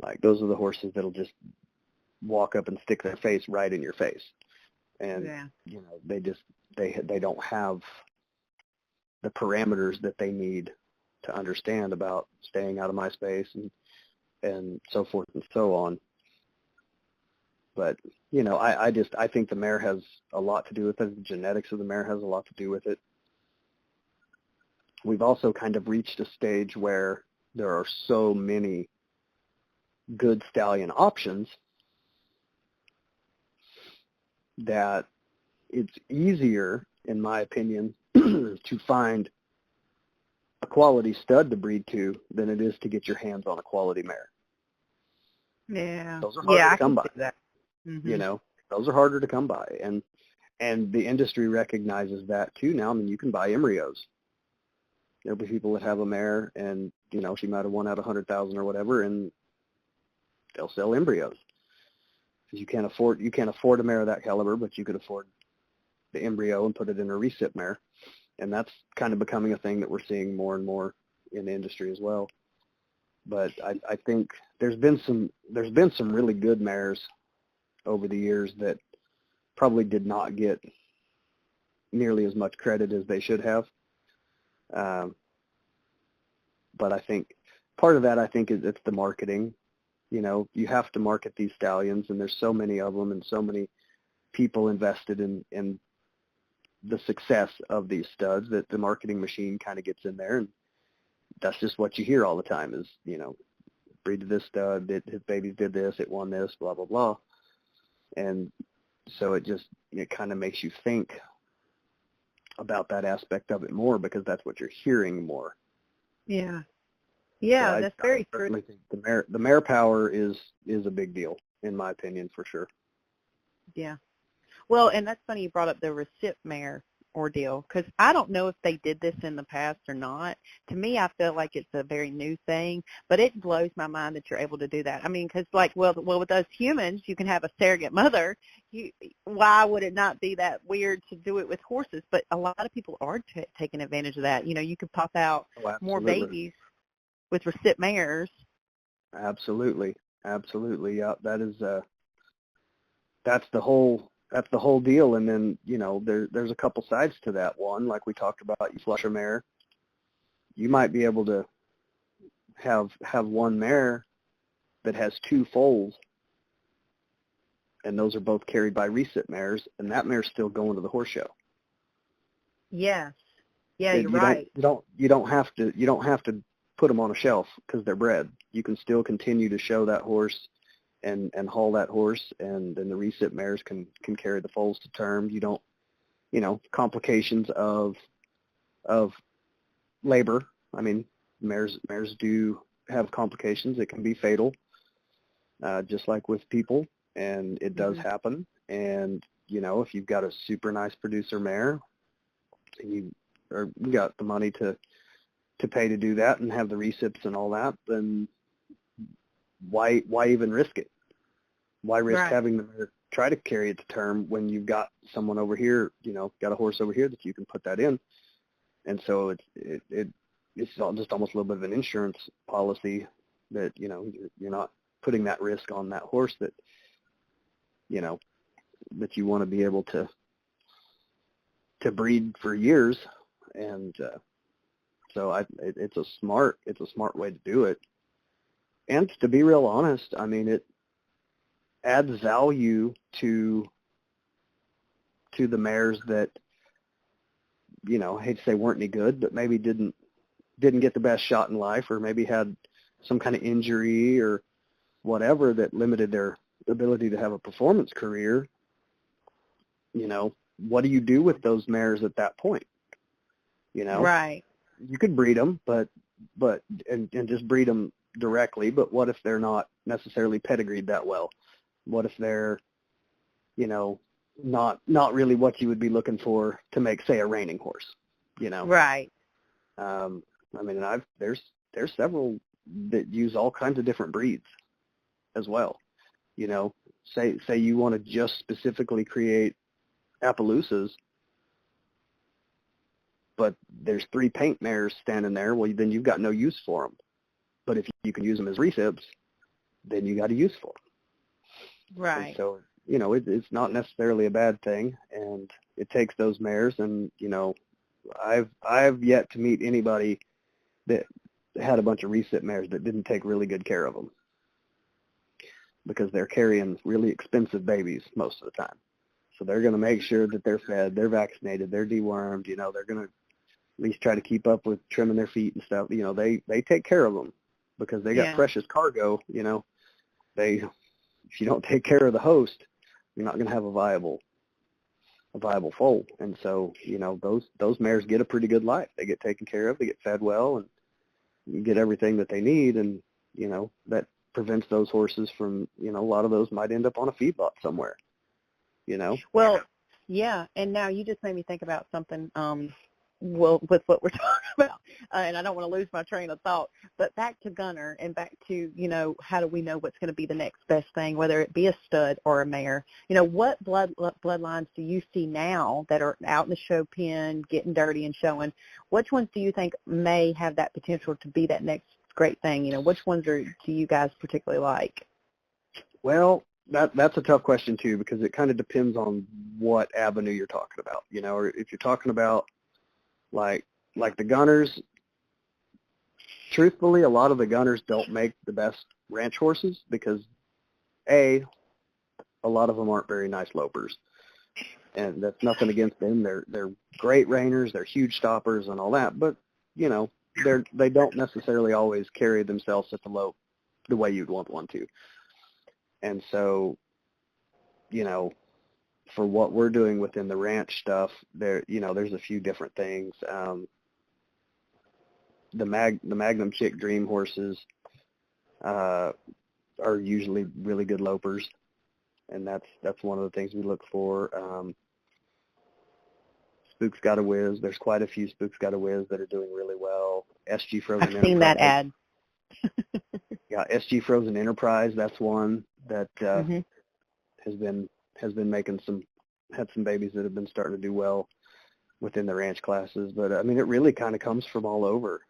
like, those are the horses that'll just walk up and stick their face right in your face, and they don't have the parameters that they need to understand about staying out of my space and so forth and so on. But I think the mare has a lot to do with it. The genetics of the mare has a lot to do with it. We've also kind of reached a stage where there are so many good stallion options that it's easier, in my opinion, to find a quality stud to breed to than it is to get your hands on a quality mare. Yeah. Those are harder to come by. That. Mm-hmm. Those are harder to come by. And the industry recognizes that too now. I mean, you can buy embryos. There'll be people that have a mare and, she might have won out 100,000 or whatever, and they'll sell embryos. Because you can't afford a mare of that caliber, but you could afford the embryo and put it in a recip mare. And that's kind of becoming a thing that we're seeing more and more in the industry as well. But I think there's been some really good mares over the years that probably did not get nearly as much credit as they should have. But I think part of that, is it's the marketing. You have to market these stallions, and there's so many of them and so many people invested in the success of these studs that the marketing machine kind of gets in there. And that's just what you hear all the time is, breed to this stud, his babies did this, it won this, blah, blah, blah. And so it kind of makes you think about that aspect of it more, because that's what you're hearing more. Yeah. So That's very true. I think the mare power is a big deal, in my opinion, for sure. Yeah. Well, and that's funny you brought up the recip mare. ordeal? Because I don't know if they did this in the past or not. To me, I feel like it's a very new thing, but it blows my mind that you're able to do that. I mean, because like, well, with us humans, you can have a surrogate mother. Why would it not be that weird to do it with horses? But a lot of people are taking advantage of that. You know, you could pop out Oh, more absolutely. babies with recip mares. Absolutely. Absolutely. Yeah, that's the whole deal. And then, there's a couple sides to that. One, like we talked about, you flush a mare, you might be able to have one mare that has two foals, and those are both carried by recip mares, and that mare's still going to the horse show. Yes. Yeah, And you're right. You don't have to put them on a shelf because they're bred. You can still continue to show that horse and haul that horse, and then the recip mares can carry the foals to term. You don't, complications of labor. I mean, mares do have complications. It can be fatal, just like with people, and it does happen. And if you've got a super nice producer mare, and you got the money to pay to do that and have the recips and all that, then why even risk it? Why risk having the mare try to carry it to term when you've got someone over here, got a horse over here that you can put that in? And so it's just almost a little bit of an insurance policy that, you're not putting that risk on that horse that, that you want to be able to breed for years. And so it's a smart way to do it. And to be real honest, I mean, it adds value to the mares that, I hate to say weren't any good, but maybe didn't get the best shot in life, or maybe had some kind of injury or whatever that limited their ability to have a performance career. What do you do with those mares at that point? Right. You could breed them, but just breed them directly. But what if they're not necessarily pedigreed that well? What if they're, not really what you would be looking for to make, say, a reining horse? Right. I mean, and there's several that use all kinds of different breeds as well. Say you want to just specifically create Appaloosas, but there's 3 paint mares standing there. Well, then you've got no use for them. But if you can use them as recips, then you got a use for them. Right. And so, it's not necessarily a bad thing, and it takes those mares. And I've yet to meet anybody that had a bunch of recip mares that didn't take really good care of them, because they're carrying really expensive babies most of the time. So they're going to make sure that they're fed, they're vaccinated, they're dewormed. They're going to at least try to keep up with trimming their feet and stuff. They take care of them because they got precious cargo. If you don't take care of the host, you're not going to have a viable foal. And so, those mares get a pretty good life. They get taken care of, they get fed well, and you get everything that they need. And, that prevents those horses from, a lot of those might end up on a feedlot somewhere, Well, yeah, and now you just made me think about something, with what we're talking about, and I don't want to lose my train of thought, but back to Gunner and back to, how do we know what's going to be the next best thing, whether it be a stud or a mare? What bloodlines do you see now that are out in the show pen, getting dirty and showing? Which ones do you think may have that potential to be that next great thing? Which ones do you guys particularly like? Well, that's a tough question too, because it kind of depends on what avenue you're talking about. Or if you're talking about like the Gunners, truthfully, a lot of the Gunners don't make the best ranch horses because a lot of them aren't very nice lopers, and that's nothing against them. They're great reiners, they're huge stoppers and all that, but they don't necessarily always carry themselves at the lope the way you'd want one to. And so, for what we're doing within the ranch stuff, there's a few different things. The Magnum Chick Dream horses are usually really good lopers, and that's one of the things we look for. Spook's Got a Whiz. There's quite a few Spook's Got a Whiz that are doing really well. SG Frozen I've Enterprise. seen that ad. Yeah, SG Frozen Enterprise. That's one that Mm-hmm. has been making had some babies that have been starting to do well within the ranch classes. But I mean, it really kind of comes from all over.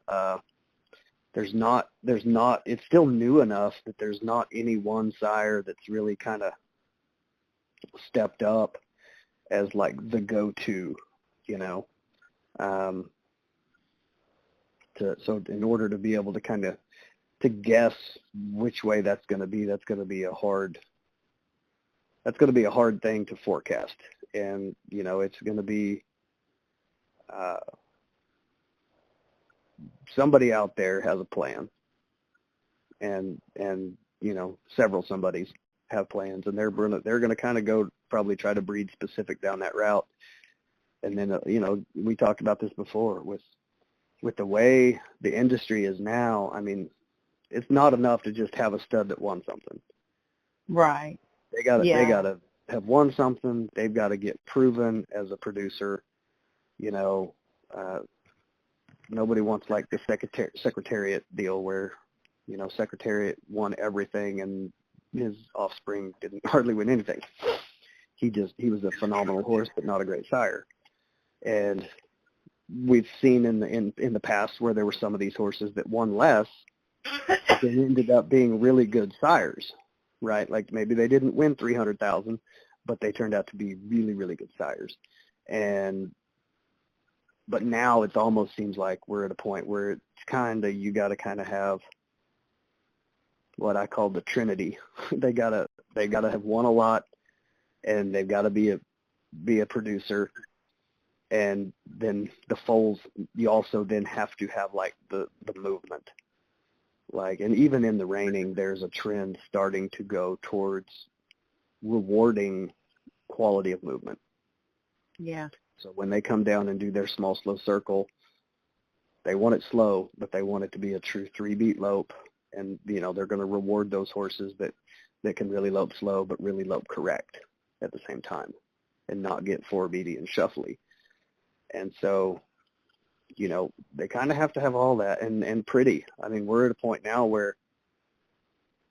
There's not. It's still new enough that there's not any one sire that's really kind of stepped up as like the go-to, you know. So in order to be able to kind of to guess which way that's going to be a hard thing to forecast. And you know, it's going to be somebody out there has a plan, and you know, several somebodies have plans, and they're going to kind of go probably try to breed specific down that route. And then you know, we talked about this before with the way the industry is now. I mean, it's not enough to just have a stud that won something. Right. They got to have won something. They've got to get proven as a producer. You know, nobody wants like the Secretariat deal where, you know, Secretariat won everything and his offspring didn't hardly win anything. He was a phenomenal horse, but not a great sire. And we've seen in the past where there were some of these horses that won less, but then ended up being really good sires, right? Like maybe they didn't win 300,000, but they turned out to be really, really good sires. But now it almost seems like we're at a point where it's you got to kind of have what I call the Trinity. They gotta have won a lot, and they've got to be a producer. And then the foals, you also then have to have like the movement. Like, and even in the reining, there's a trend starting to go towards rewarding quality of movement. Yeah. So when they come down and do their small, slow circle, they want it slow, but they want it to be a true 3-beat lope. And, you know, they're going to reward those horses that can really lope slow, but really lope correct at the same time and not get 4-beaty and shuffly. And so, you know, they kind of have to have all that and pretty. I mean, we're at a point now where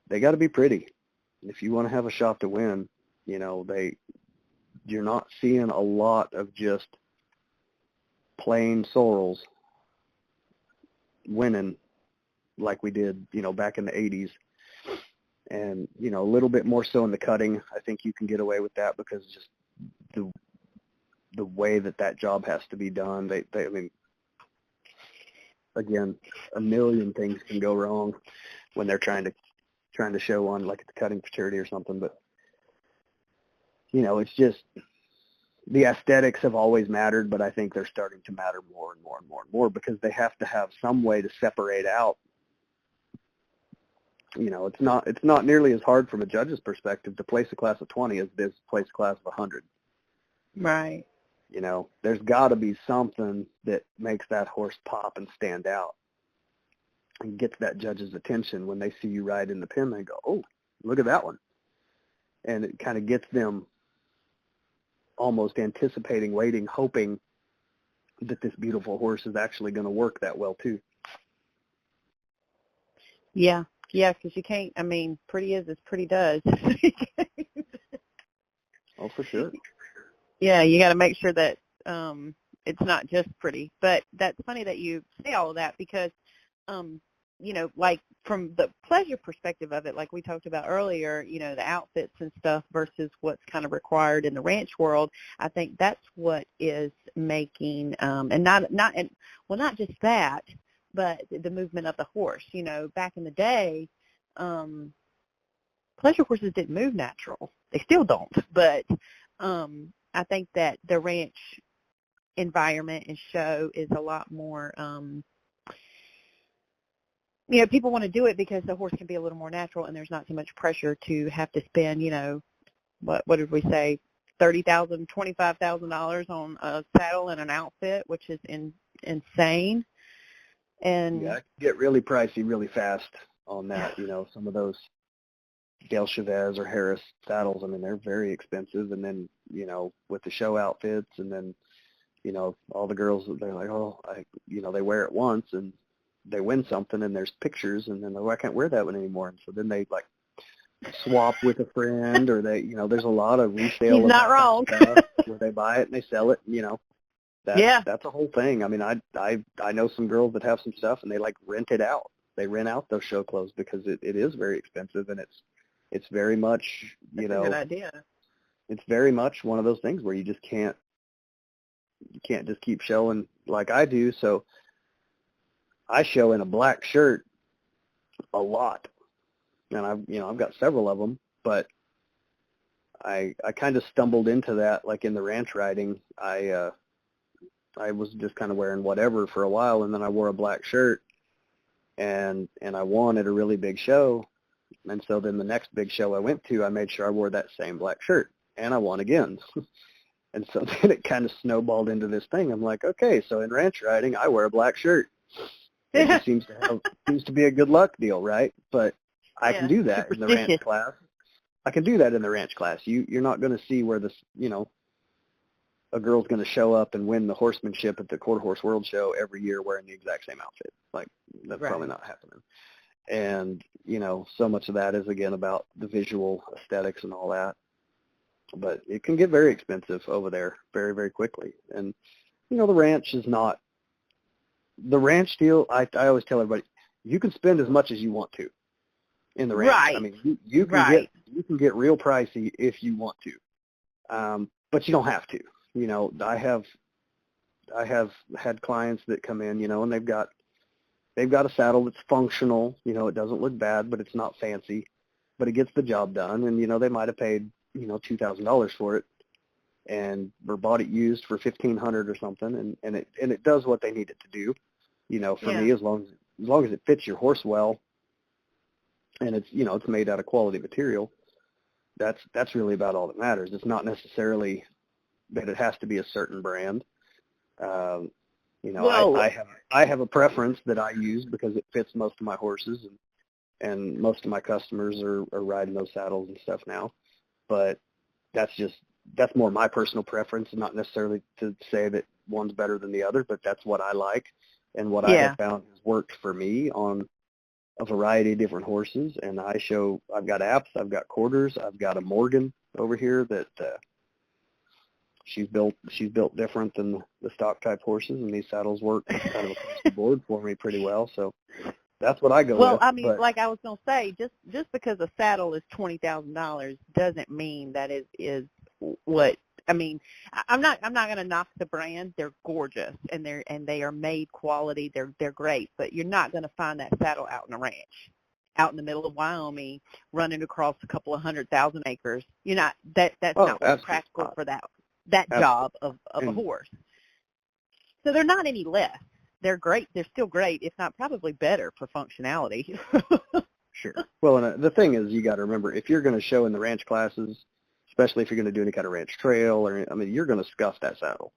they got to be pretty. If you want to have a shot to win, you know, you're not seeing a lot of just plain sorrels winning like we did, you know, back in the 80s. And, you know, a little bit more so in the cutting. I think you can get away with that because just the way that job has to be done. I mean, again, a million things can go wrong when they're trying to show on like at the cutting fraternity or something. But, you know, it's just the aesthetics have always mattered, but I think they're starting to matter more and more and more and more because they have to have some way to separate out. You know, it's not nearly as hard from a judge's perspective to place a class of 20 as it is to place a class of 100. Right. You know, there's got to be something that makes that horse pop and stand out and gets that judge's attention when they see you ride in the pen. They go, oh, look at that one. And it kind of gets them almost anticipating, waiting, hoping that this beautiful horse is actually going to work that well too. Yeah. Yeah, because you can't, I mean, pretty is as pretty does. Oh, for sure. Yeah, you got to make sure that it's not just pretty. But that's funny that you say all of that because, you know, like from the pleasure perspective of it, like we talked about earlier, you know, the outfits and stuff versus what's kind of required in the ranch world, I think that's what is making, and not just that, but the movement of the horse. You know, back in the day, pleasure horses didn't move natural. They still don't. But I think that the ranch environment and show is a lot more, you know, people want to do it because the horse can be a little more natural and there's not so much pressure to have to spend, you know, what did we say, $30,000, $25,000 on a saddle and an outfit, which is insane. And yeah, it can get really pricey really fast on that. You know, some of those Gail Chavez or Harris saddles, I mean, they're very expensive. And then, you know, with the show outfits and then all the girls, they're like, oh, they wear it once and they win something and there's pictures and then, oh, I can't wear that one anymore. And so then they like swap with a friend, or they, there's a lot of resale He's of not that kind wrong. of stuff where they buy it and they sell it. Yeah. That's a whole thing. I mean, I know some girls that have some stuff and they like rent it out. They rent out those show clothes because it is very expensive, and it's very much, That's a good idea. it's very much one of those things where you can't just keep showing like I do. So I show in a black shirt a lot, and I've got several of them, but I kind of stumbled into that, like in the ranch riding. I was just kind of wearing whatever for a while, and then I wore a black shirt, and I won at a really big show. And so then the next big show I went to, I made sure I wore that same black shirt, and I won again. And so then it kind of snowballed into this thing. I'm like, okay, so in ranch riding, I wear a black shirt. It just seems to be a good luck deal, right? But I can do that in the ranch class. I can do that in the ranch class. You're not going to see where this, a girl's going to show up and win the horsemanship at the Quarter Horse World Show every year wearing the exact same outfit. Like, that's probably not happening. And, so much of that is, again, about the visual aesthetics and all that. But it can get very expensive over there very, very quickly. And, the ranch is not, the ranch deal, I always tell everybody, you can spend as much as you want to in the ranch. Right. I mean, you can get real pricey if you want to. But you don't have to. I have had clients that come in, and they've got a saddle that's functional. It doesn't look bad, but it's not fancy, but it gets the job done. And they might have paid $2,000 for it, and or bought it used for $1,500 or something, and it does what they need it to do. For me, as long as it fits your horse well, and it's made out of quality material, that's really about all that matters. It's not necessarily that it has to be a certain brand. I have a preference that I use because it fits most of my horses, and most of my customers are riding those saddles and stuff now. But that's more my personal preference, and not necessarily to say that one's better than the other, but that's what I like and what I have found has worked for me on a variety of different horses. And I've got Apps, I've got Quarters, I've got a Morgan over here that she's built different than the stock type horses, and these saddles work kind of across the board for me pretty well. So that's what I go with. Well, I mean, like I was going to say, just because a saddle is $20,000 doesn't mean that it is what. I mean, I'm not going to knock the brand. They're gorgeous, and they are made quality. They're great, but you're not going to find that saddle out in a ranch, out in the middle of Wyoming, running across a couple of 100,000 acres. You're not that's not what's practical for that job of a horse. So they're not any less. They're great. They're still great, if not probably better for functionality. Sure. Well, and the thing is, you got to remember, if you're going to show in the ranch classes, especially if you're going to do any kind of ranch trail, you're going to scuff that saddle.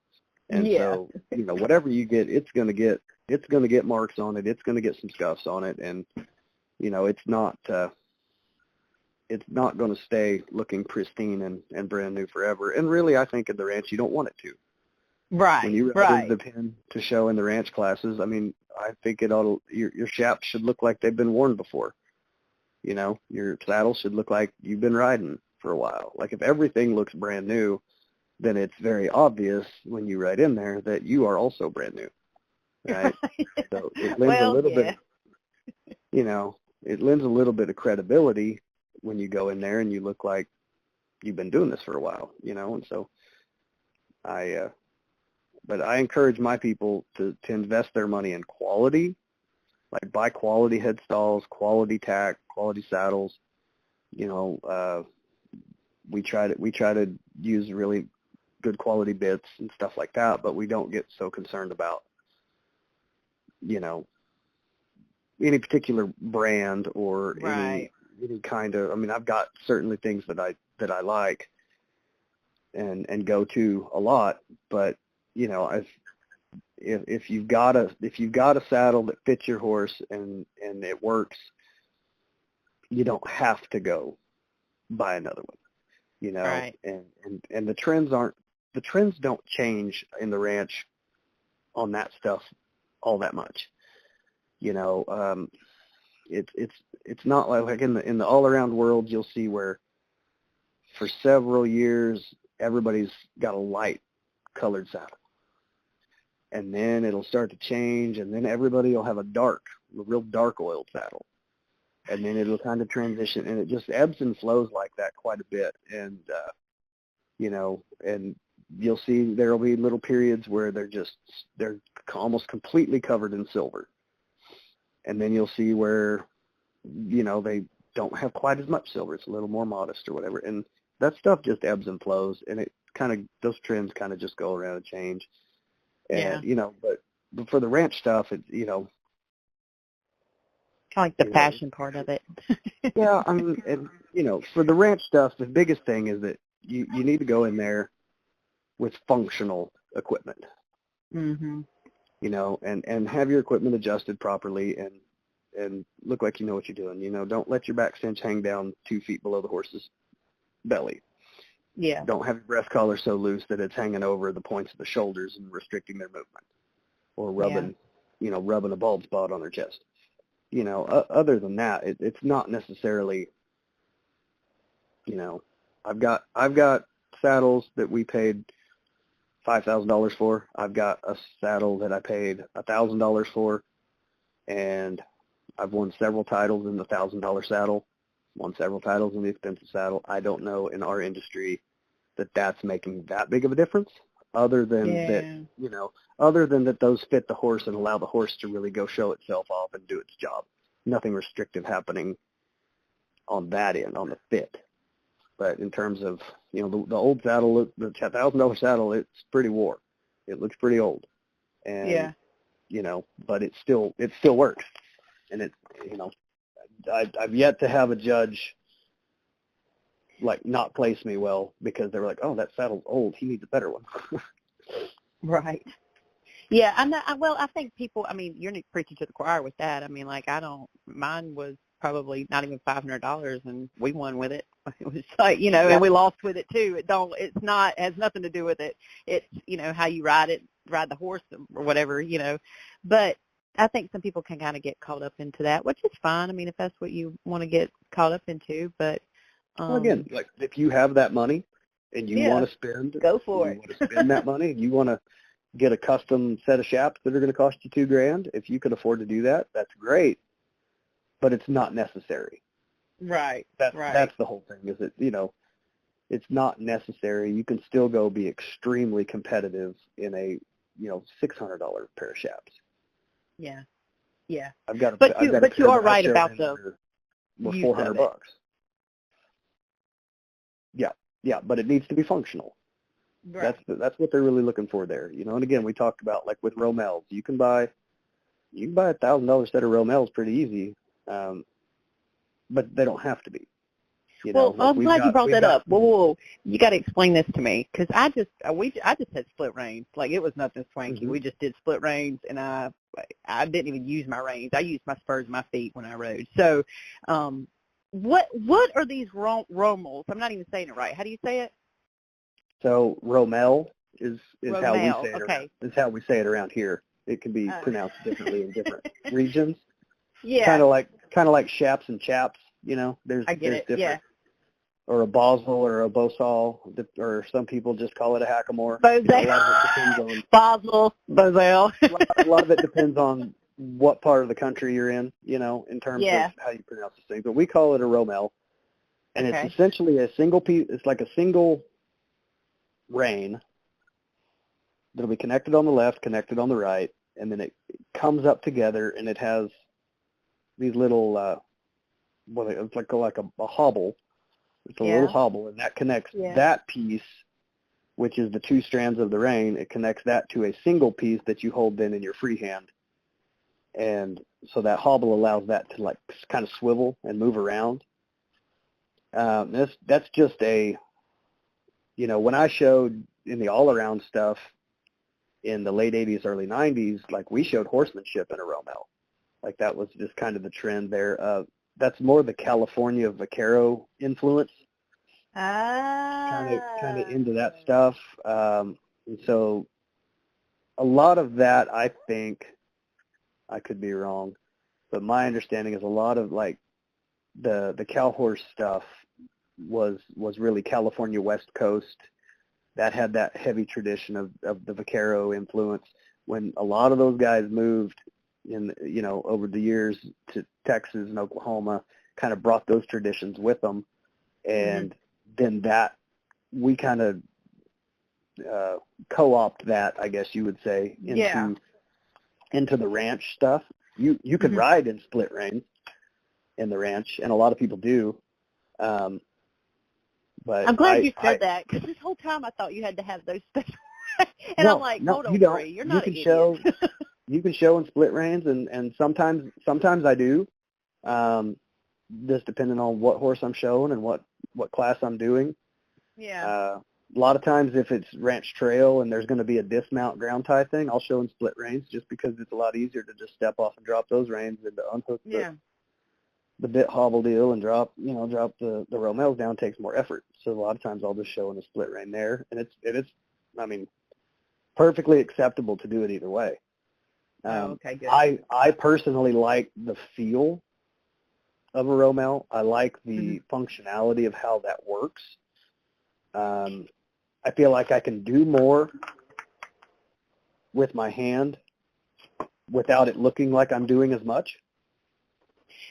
And so, whatever you get, it's going to get marks on it. It's going to get some scuffs on it, and it's not going to stay looking pristine and brand new forever. And really, I think in the ranch, you don't want it to. Right. When you ride into the pen to show in the ranch classes, I think your chaps should look like they've been worn before. Your saddle should look like you've been riding for a while. Like, if everything looks brand new, then it's very obvious when you ride in there that you are also brand new. Right? So it lends a little bit, it lends a little bit of credibility when you go in there and you look like you've been doing this for a while, and so but I encourage my people to invest their money in quality, like buy quality headstalls, quality tack, quality saddles. We try to use really good quality bits and stuff like that, but we don't get so concerned about, any particular brand or any kind of, I've got certainly things that I like and go to a lot, but if you've got a saddle that fits your horse and it works, you don't have to go buy another one, Right. and the trends aren't the trends don't change in the ranch on that stuff all that much. You know, it's not like in the all around world, you'll see where for several years everybody's got a light colored saddle, and then it'll start to change, and then everybody will have a real dark oiled saddle, and then it'll kind of transition, and it just ebbs and flows like that quite a bit. And you know, and you'll see there'll be little periods where they're almost completely covered in silver, and then you'll see where, you know, they don't have quite as much silver. It's a little more modest or whatever, and that stuff just ebbs and flows, and it kind of, those trends kind of just go around and change. And Yeah. you know, but for the ranch stuff, it's, you know, Kind of like the passion part of it. yeah, I mean, and, you know, for the ranch stuff, the biggest thing is that you need to go in there with functional equipment, Mhm. you know, and have your equipment adjusted properly and look like you know what you're doing. You know, don't let your back cinch hang down 2 feet below the horse's belly. Yeah. Don't have your breast collar so loose that it's hanging over the points of the shoulders and restricting their movement, or rubbing a bald spot on their chest. You know, other than that, it's not necessarily, you know, I've got saddles that we paid $5,000 for. I've got a saddle that I paid $1,000 for, and I've won several titles in the $1,000 saddle, won several titles in the expensive saddle. I don't know in our industry that's making that big of a difference, other than that, you know, other than that those fit the horse and allow the horse to really go show itself off and do its job. Nothing restrictive happening on that end, on the fit. But in terms of, you know, the old saddle, the $1,000 saddle, it's pretty wore. It looks pretty old. And, you know, but it still works. And it, you know, I've yet to have a judge like not place me well because they were like, oh, that saddle's old. He needs a better one. Right. Yeah, I think people, I mean, you're preaching to the choir with that. I mean, like, mine was probably not even $500 and we won with it. It was like, you know, and we lost with it too. Has nothing to do with it. It's, you know, how you ride the horse or whatever, you know. But I think some people can kind of get caught up into that, which is fine. I mean, if that's what you want to get caught up into, but. Well, again, like if you have that money and you want to spend, go for it. You want to spend that money and you want to get a custom set of shaps that are going to cost you $2,000. If you can afford to do that, that's great, but it's not necessary. Right. That's the whole thing. Is that, you know, it's not necessary. You can still go be extremely competitive in a, you know, $600 pair of shaps. Yeah. Yeah. But you are right about the $400. Yeah, but it needs to be functional. Right. That's what they're really looking for there, you know. And again, we talked about like with Romals, you can buy a $1,000 set of Romals pretty easy, but they don't have to be. You know, well, I'm glad you brought that up. Whoa, you got to explain this to me because I just had split reins. Like it was nothing swanky. Mm-hmm. We just did split reins, and I didn't even use my reins. I used my spurs and my feet when I rode. So, what are these Romals? I'm not even saying it right. How do you say it? So Romal is Romale. How we say it. Okay. Is how we say it around here. It can be pronounced differently in different regions. Yeah. Kind of like shaps and chaps. You know, there's different. Yeah. Or a Boswell or a Bosal, or some people just call it a hackamore. Bosal. You know, a lot of it depends on Boswell, Bosal. a lot of it depends on what part of the country you're in, you know, in terms of how you pronounce this thing. But we call it a Romel, and it's essentially a single piece. It's like a single rein that'll be connected on the left, connected on the right, and then it comes up together, and it has these little, it's like a hobble. It's a little hobble, and that connects that piece, which is the 2 strands of the rein. It connects that to a single piece that you hold then in your free hand. And so that hobble allows that to like kind of swivel and move around. That's just a, you know, when I showed in the all-around stuff in the late 80s, early 90s, like we showed horsemanship in a Romel. Like that was just kind of the trend there. That's more the California Vaquero influence kind kind of into that stuff. And so a lot of that, I think, I could be wrong, but my understanding is a lot of like the cow horse stuff was really California West Coast. That had that heavy tradition of the vaquero influence. When a lot of those guys moved over the years to Texas and Oklahoma, kind of brought those traditions with them. And then that we kind of co-opt that, I guess you would say, into the ranch stuff. You can ride in split reins in the ranch, and a lot of people do. But I'm glad you said that, because this whole time I thought you had to have those special. And no, I'm like, no, hold on, you don't. Bree, you're not an idiot. You can show in split reins, and sometimes I do, just depending on what horse I'm showing and what class I'm doing. Yeah. A lot of times if it's ranch trail and there's going to be a dismount ground tie thing, I'll show in split reins just because it's a lot easier to just step off and drop those reins and to unhook the bit hobble deal and drop the Romals down takes more effort. So a lot of times I'll just show in a split rein there, and it is, I mean, perfectly acceptable to do it either way. Okay, good. I personally like the feel of a Romal. I like the functionality of how that works. I feel like I can do more with my hand without it looking like I'm doing as much.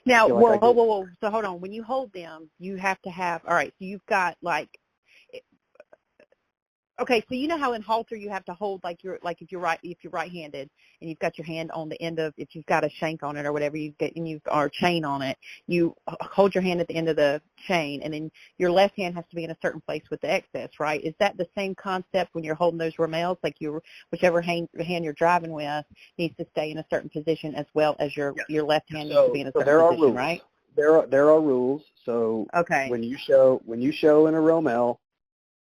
Now, whoa. So hold on. When you hold them, you have to have, all right, so you've got like, okay, so you know how in halter you have to hold if you're right-handed and you've got your hand on the end of, if you've got a shank on it or whatever or chain on it, you hold your hand at the end of the chain, and then your left hand has to be in a certain place with the excess, right? Is that the same concept when you're holding those Romals? Like whichever hand you're driving with needs to stay in a certain position as well as your left hand needs to be in a certain position, right? There are rules. So okay. When you show in a Romal,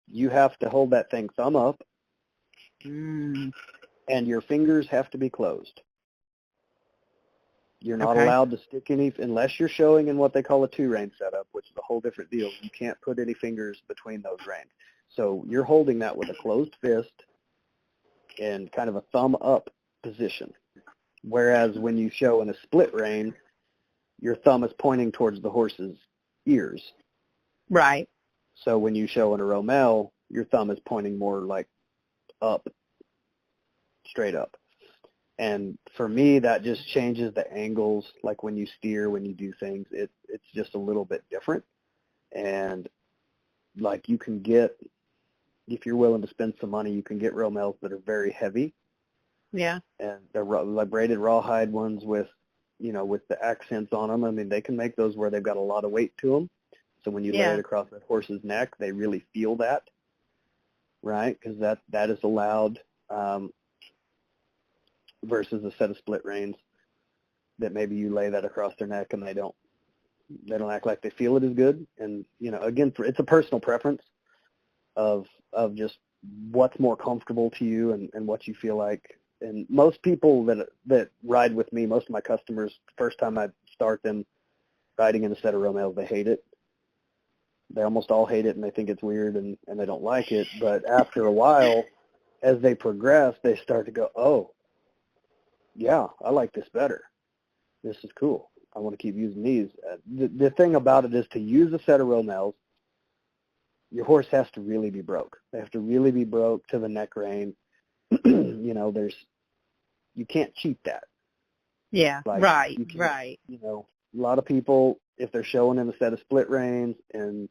you have to hold that thing thumb up, and your fingers have to be closed. You're not allowed to stick any, unless you're showing in what they call a two-rein setup, which is a whole different deal. You can't put any fingers between those reins. So you're holding that with a closed fist in kind of a thumb-up position. Whereas when you show in a split rein, your thumb is pointing towards the horse's ears. Right. So when you show in a Romal, your thumb is pointing more like up, straight up. And for me, that just changes the angles. Like when you steer, when you do things, it's just a little bit different. And like you can get, if you're willing to spend some money, you can get Romals that are very heavy. Yeah. And they're like braided rawhide ones with the accents on them. I mean, they can make those where they've got a lot of weight to them. So when you lay it across that horse's neck, they really feel that, right? Because that is allowed versus a set of split reins that maybe you lay that across their neck and they don't act like they feel it as good. And again, it's a personal preference of just what's more comfortable to you and what you feel like. And most people that ride with me, most of my customers, first time I start them riding in a set of Romals, they hate it. They almost all hate it, and they think it's weird, and they don't like it. But after a while, as they progress, they start to go, oh, yeah, I like this better. This is cool. I want to keep using these. The thing about it is to use a set of Romals, your horse has to really be broke. They have to really be broke to the neck rein. You can't cheat that. Yeah, right. A lot of people, if they're showing in a set of split reins and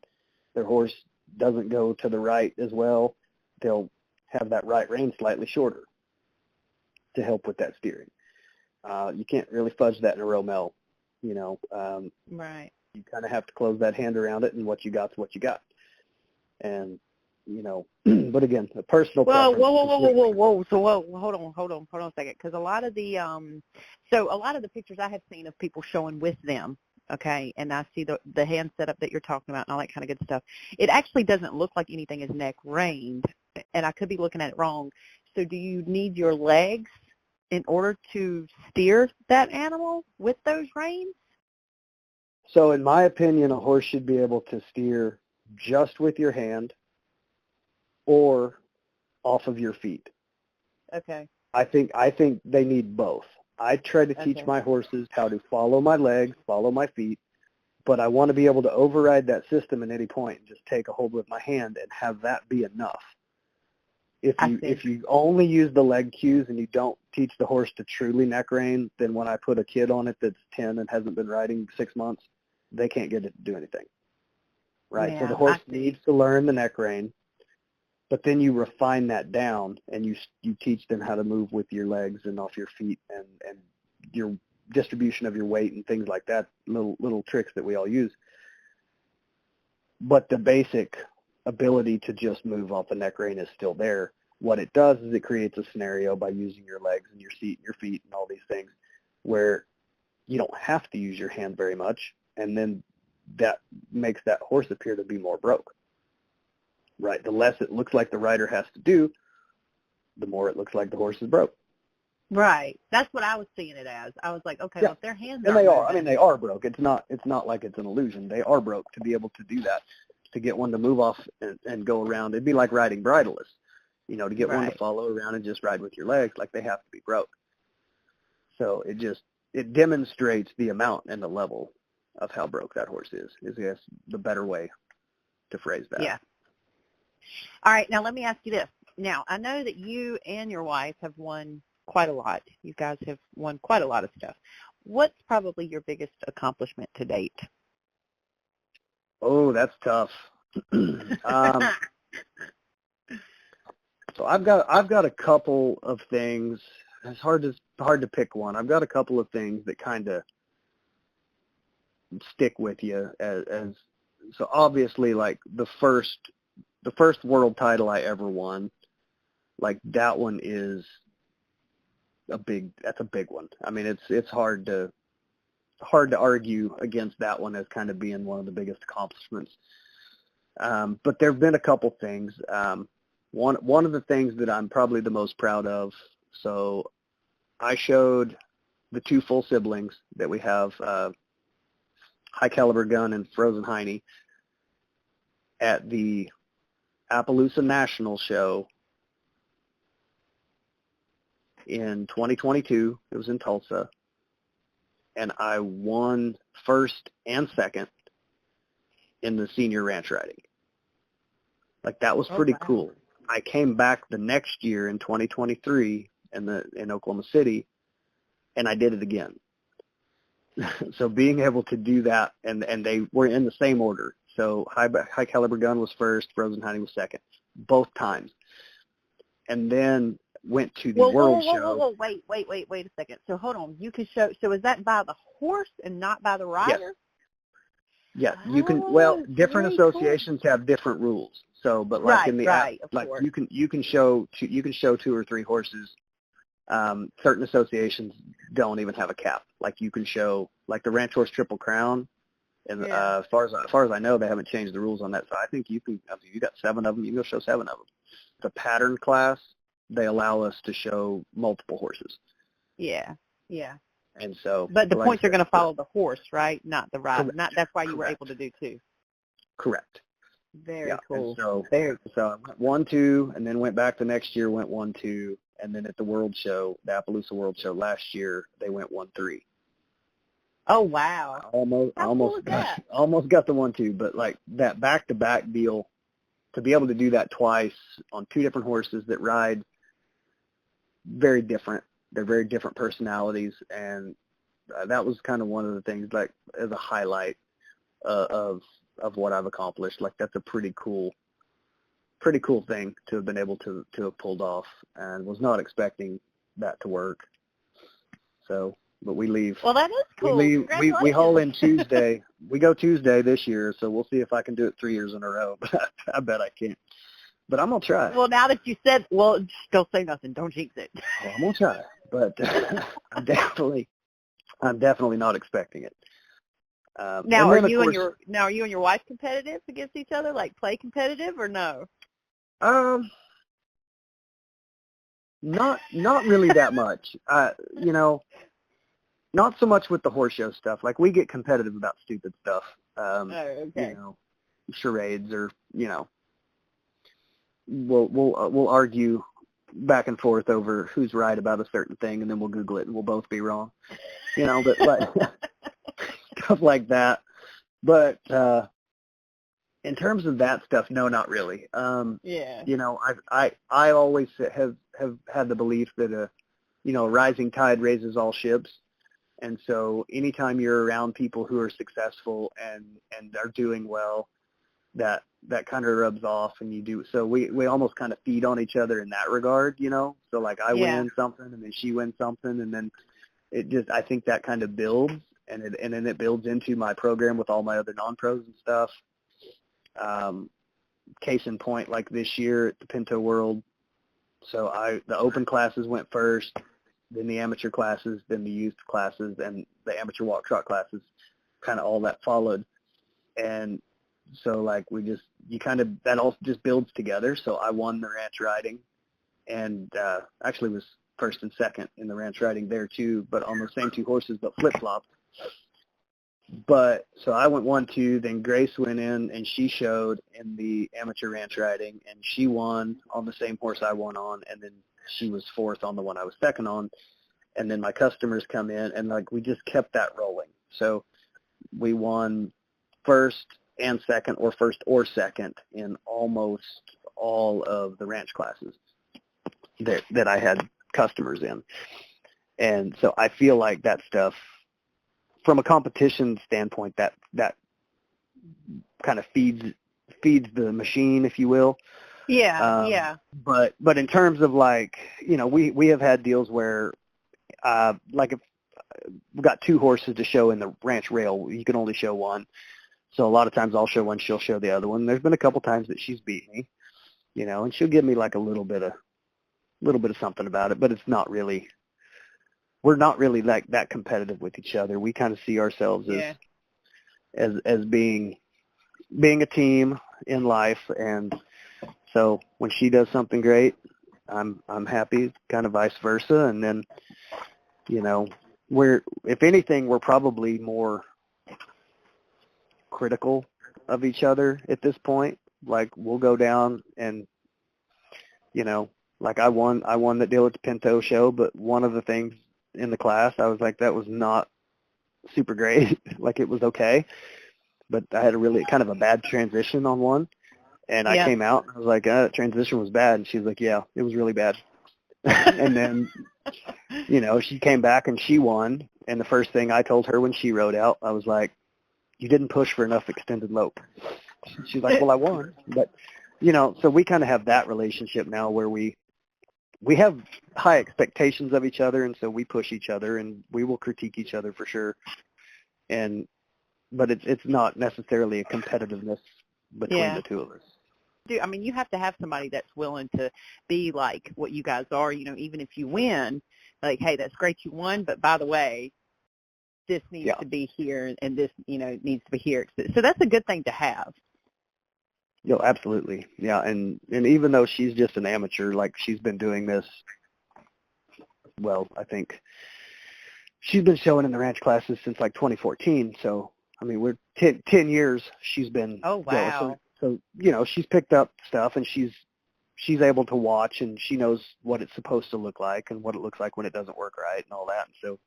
their horse doesn't go to the right as well, they'll have that right rein slightly shorter to help with that steering. You can't really fudge that in a Romal, Right. You kind of have to close that hand around it, and what you got's what you got. And, but again, a personal preference. Whoa. So hold on a second. Because a lot of the pictures I have seen of people showing with them, okay, and I see the hand setup that you're talking about and all that kind of good stuff. It actually doesn't look like anything is neck reined, and I could be looking at it wrong. So do you need your legs in order to steer that animal with those reins? So in my opinion, a horse should be able to steer just with your hand or off of your feet. Okay. I think they need both. I try to teach Okay. my horses how to follow my legs, follow my feet, but I want to be able to override that system at any point and just take a hold with my hand and have that be enough. If you only use the leg cues and you don't teach the horse to truly neck rein, then when I put a kid on it that's 10 and hasn't been riding 6 months, they can't get it to do anything. Right? Yeah, So the horse needs to learn the neck rein, but then you refine that down and you teach them how to move with your legs and off your feet and your distribution of your weight and things like that, little tricks that we all use. But the basic ability to just move off the neck rein is still there. What it does is it creates a scenario by using your legs and your seat and your feet and all these things where you don't have to use your hand very much, and then that makes that horse appear to be more broke. Right? The less it looks like the rider has to do, the more it looks like the horse is broke. Right. That's what I was seeing it as. I was like, okay, Yeah. well, if their hands And aren't they are. moving. I mean, they are broke. It's not like it's an illusion. They are broke to be able to do that, to get one to move off and go around. It'd be like riding bridleless, to get one to follow around and just ride with your legs. Like, they have to be broke. So it demonstrates the amount and the level of how broke that horse is I guess the better way to phrase that. Yeah. All right. Now, let me ask you this. Now, I know that you and your wife have won quite a lot. You guys have won quite a lot of stuff. What's probably your biggest accomplishment to date? Oh, that's tough. So I've got a couple of things. It's hard to pick one. I've got a couple of things that kind of stick with you as so obviously, like the first world title I ever won, like that one is that's a big one. I mean, it's hard to argue against that one as kind of being one of the biggest accomplishments. But there have been a couple things. One of the things that I'm probably the most proud of. So I showed the two full siblings that we have, High Caliber Gun and Frozen Heine, at the Appaloosa National Show in 2022. It was in Tulsa, and I won first and second in the senior ranch riding. Like, that was pretty cool. I came back the next year in 2023 in Oklahoma City, and I did it again. So being able to do that, and they were in the same order. So High Caliber Gun was first, Frozen Heine was second, both times. And then went to the World Show. Wait a second. So hold on. You can show. So is that by the horse and not by the rider? Yes. You can. Well, different associations have different rules. So, but like in the like course. you can show 2 or 3 horses. Certain associations don't even have a cap. Like, you can show, like, the Ranch Horse Triple Crown, and as far as I know, they haven't changed the rules on that. So I think you got 7 of them. You can go show 7 of them. The pattern class, they allow us to show multiple horses. Yeah. And so, but the points are going to follow the horse, right? Not the rider. Correct. That's why you were able to do 2. Correct. Very cool. So I went 1-2, and then went back the next year, went 1-2, and then at the World Show, the Appaloosa World Show last year, they went 1-3. Oh wow! Almost got the 1-2, but like that back-to-back deal, to be able to do that twice on 2 different horses that ride very different. They're very different personalities, and that was kind of one of the things, like, as a highlight of what I've accomplished. Like, that's a pretty cool thing to have been able to have pulled off, and was not expecting that to work. So, but we leave. Well, that is cool. We haul in Tuesday. We go Tuesday this year, so we'll see if I can do it 3 years in a row. But I bet I can't. But I'm gonna try. Well, now that you said, just don't say nothing. Don't jinx it. Well, I'm gonna try, but I'm definitely not expecting it. Now, are you and your wife competitive against each other? Like, play competitive or no? Not really that much. Not so much with the horse show stuff. Like, we get competitive about stupid stuff. Okay. Charades, or we'll argue back and forth over who's right about a certain thing, and then we'll Google it and we'll both be wrong, but like stuff like that. But in terms of that stuff, no, not really. Yeah. I always have had the belief that a rising tide raises all ships. And so anytime you're around people who are successful and are doing well, that kind of rubs off, and you do. So we almost kind of feed on each other in that regard, So like I win something and then she wins something, and then I think that kind of builds, and then it builds into my program with all my other non-pros and stuff. Case in point, like this year at the Pinto World, so the open classes went first, then the amateur classes, then the youth classes, and the amateur walk trot classes, kind of all that followed. And so like that all just builds together. So I won the ranch riding, and actually was first and second in the ranch riding there too, but on the same two horses, but flip-flopped. But so I went 1-2, then Grace went in and she showed in the amateur ranch riding, and she won on the same horse I won on, and then she was fourth on the one I was second on. And then my customers come in, and like we just kept that rolling. So we won first and second, or first or second, in almost all of the ranch classes that I had customers in. And so I feel like that stuff, from a competition standpoint, that kind of feeds the machine, if you will. Yeah, yeah. But in terms of like, we have had deals where, like if we've got two horses to show in the ranch rail, you can only show one. So a lot of times I'll show one, she'll show the other one. There's been a couple times that she's beat me, and she'll give me like a little bit of something about it, but it's not really. We're not really like that competitive with each other. We kind of see ourselves as being a team in life, and so when she does something great, I'm happy, kind of vice versa. And then, if anything, we're probably more critical of each other at this point. Like we'll go down and, like I won that deal at the Pinto show, but one of the things in the class, I was like, that was not super great. Like it was okay, but I had a really kind of a bad transition on one, and I came out and I was like, that transition was bad. And she's like, yeah, it was really bad. And then, she came back and she won. And the first thing I told her when she rode out, I was like, you didn't push for enough extended lope. She's like, well, I won. But, so we kind of have that relationship now where we have high expectations of each other, and so we push each other, and we will critique each other for sure. But it's not necessarily a competitiveness between the two of us. I mean, you have to have somebody that's willing to be like what you guys are, even if you win, like, hey, that's great you won, but by the way, this needs to be here, and this, needs to be here. So that's a good thing to have. Absolutely. Yeah, and even though she's just an amateur, like she's been doing this, well, I think she's been showing in the ranch classes since like 2014. So, I mean, we're 10 years she's been. Oh, wow. So she's picked up stuff, and she's able to watch, and she knows what it's supposed to look like and what it looks like when it doesn't work right and all that. And so,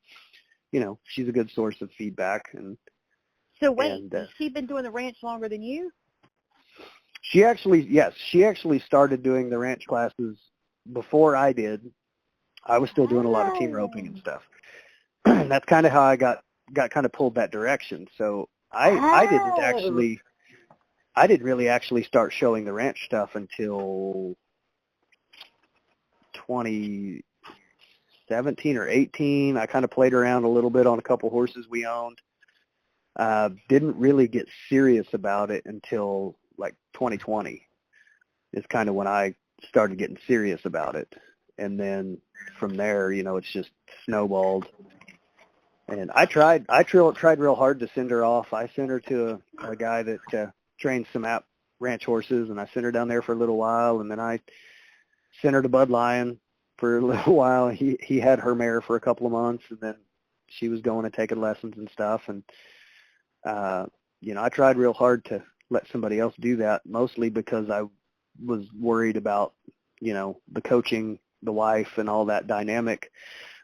she's a good source of feedback. And so wait, has she been doing the ranch longer than you? She actually started doing the ranch classes before I did. I was still doing a lot of team roping and stuff. And that's kind of how I got kind of pulled that direction. So I didn't really actually start showing the ranch stuff until 2017 or 18. I kind of played around a little bit on a couple horses we owned. Didn't really get serious about it until like 2020 is kind of when I started getting serious about it. And then from there, it's just snowballed. And I tried real hard to send her off. I sent her to a guy that trains some ranch horses, and I sent her down there for a little while, and then I sent her to Bud Lion for a little while. He had her mare for a couple of months, and then she was going and taking lessons and stuff. And, I tried real hard to let somebody else do that, mostly because was worried about, the coaching, the wife, and all that dynamic.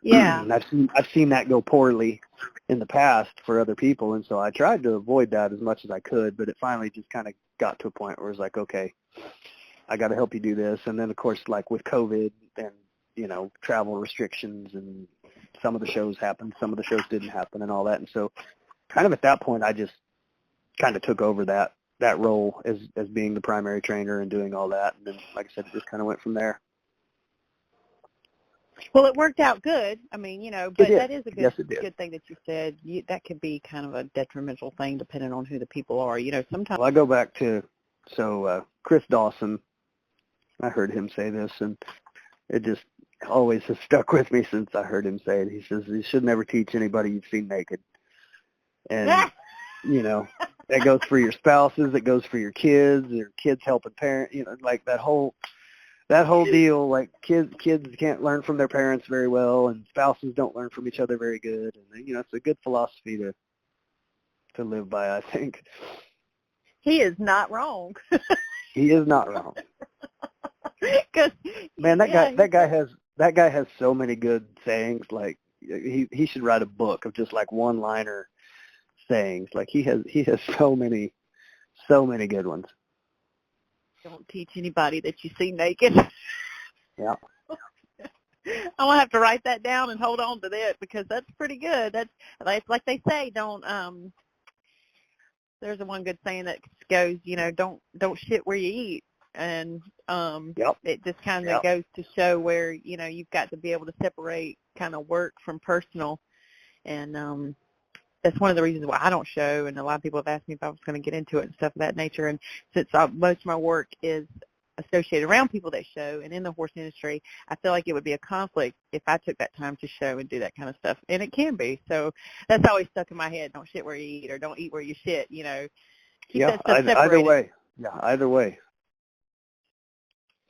Yeah. And I've seen that go poorly in the past for other people, and so I tried to avoid that as much as I could. But it finally just kind of got to a point where it was like, okay, I got to help you do this. And then of course, like with COVID and travel restrictions, and some of the shows happened, some of the shows didn't happen, and all that. And so, kind of at that point, I just kind of took over that role as being the primary trainer and doing all that. And then, like I said, it just kind of went from there. Well, it worked out good. I mean, but that is a good, Yes, it did. good thing that you said. That could be kind of a detrimental thing depending on who the people are. Sometimes. Well, I go back to, Chris Dawson, I heard him say this, and it just always has stuck with me since I heard him say it. He says, you should never teach anybody you've seen naked. And, that goes for your spouses, it goes for your kids helping parents, like that whole deal. Like kids can't learn from their parents very well, and spouses don't learn from each other very good. And, it's a good philosophy to live by, I think. He is not wrong. He is not wrong. Man, that guy has so many good sayings. Like he should write a book of just like one-liner sayings. Like he has so many good ones. Don't teach anybody that you see naked. Yeah. I'm gonna have to write that down and hold on to that because that's pretty good. That's like they say. Don't. There's a one good saying that goes, don't shit where you eat, and Yep. it just kind of goes to show where you've got to be able to separate kind of work from personal, and that's one of the reasons why I don't show. And a lot of people have asked me if I was going to get into it and stuff of that nature. And since most of my work is associated around people that show and in the horse industry, I feel like it would be a conflict if I took that time to show and do that kind of stuff. And it can be. So that's always stuck in my head. Don't shit where you eat, or don't eat where you shit, Keep that stuff separated. Either way. Yeah, either way.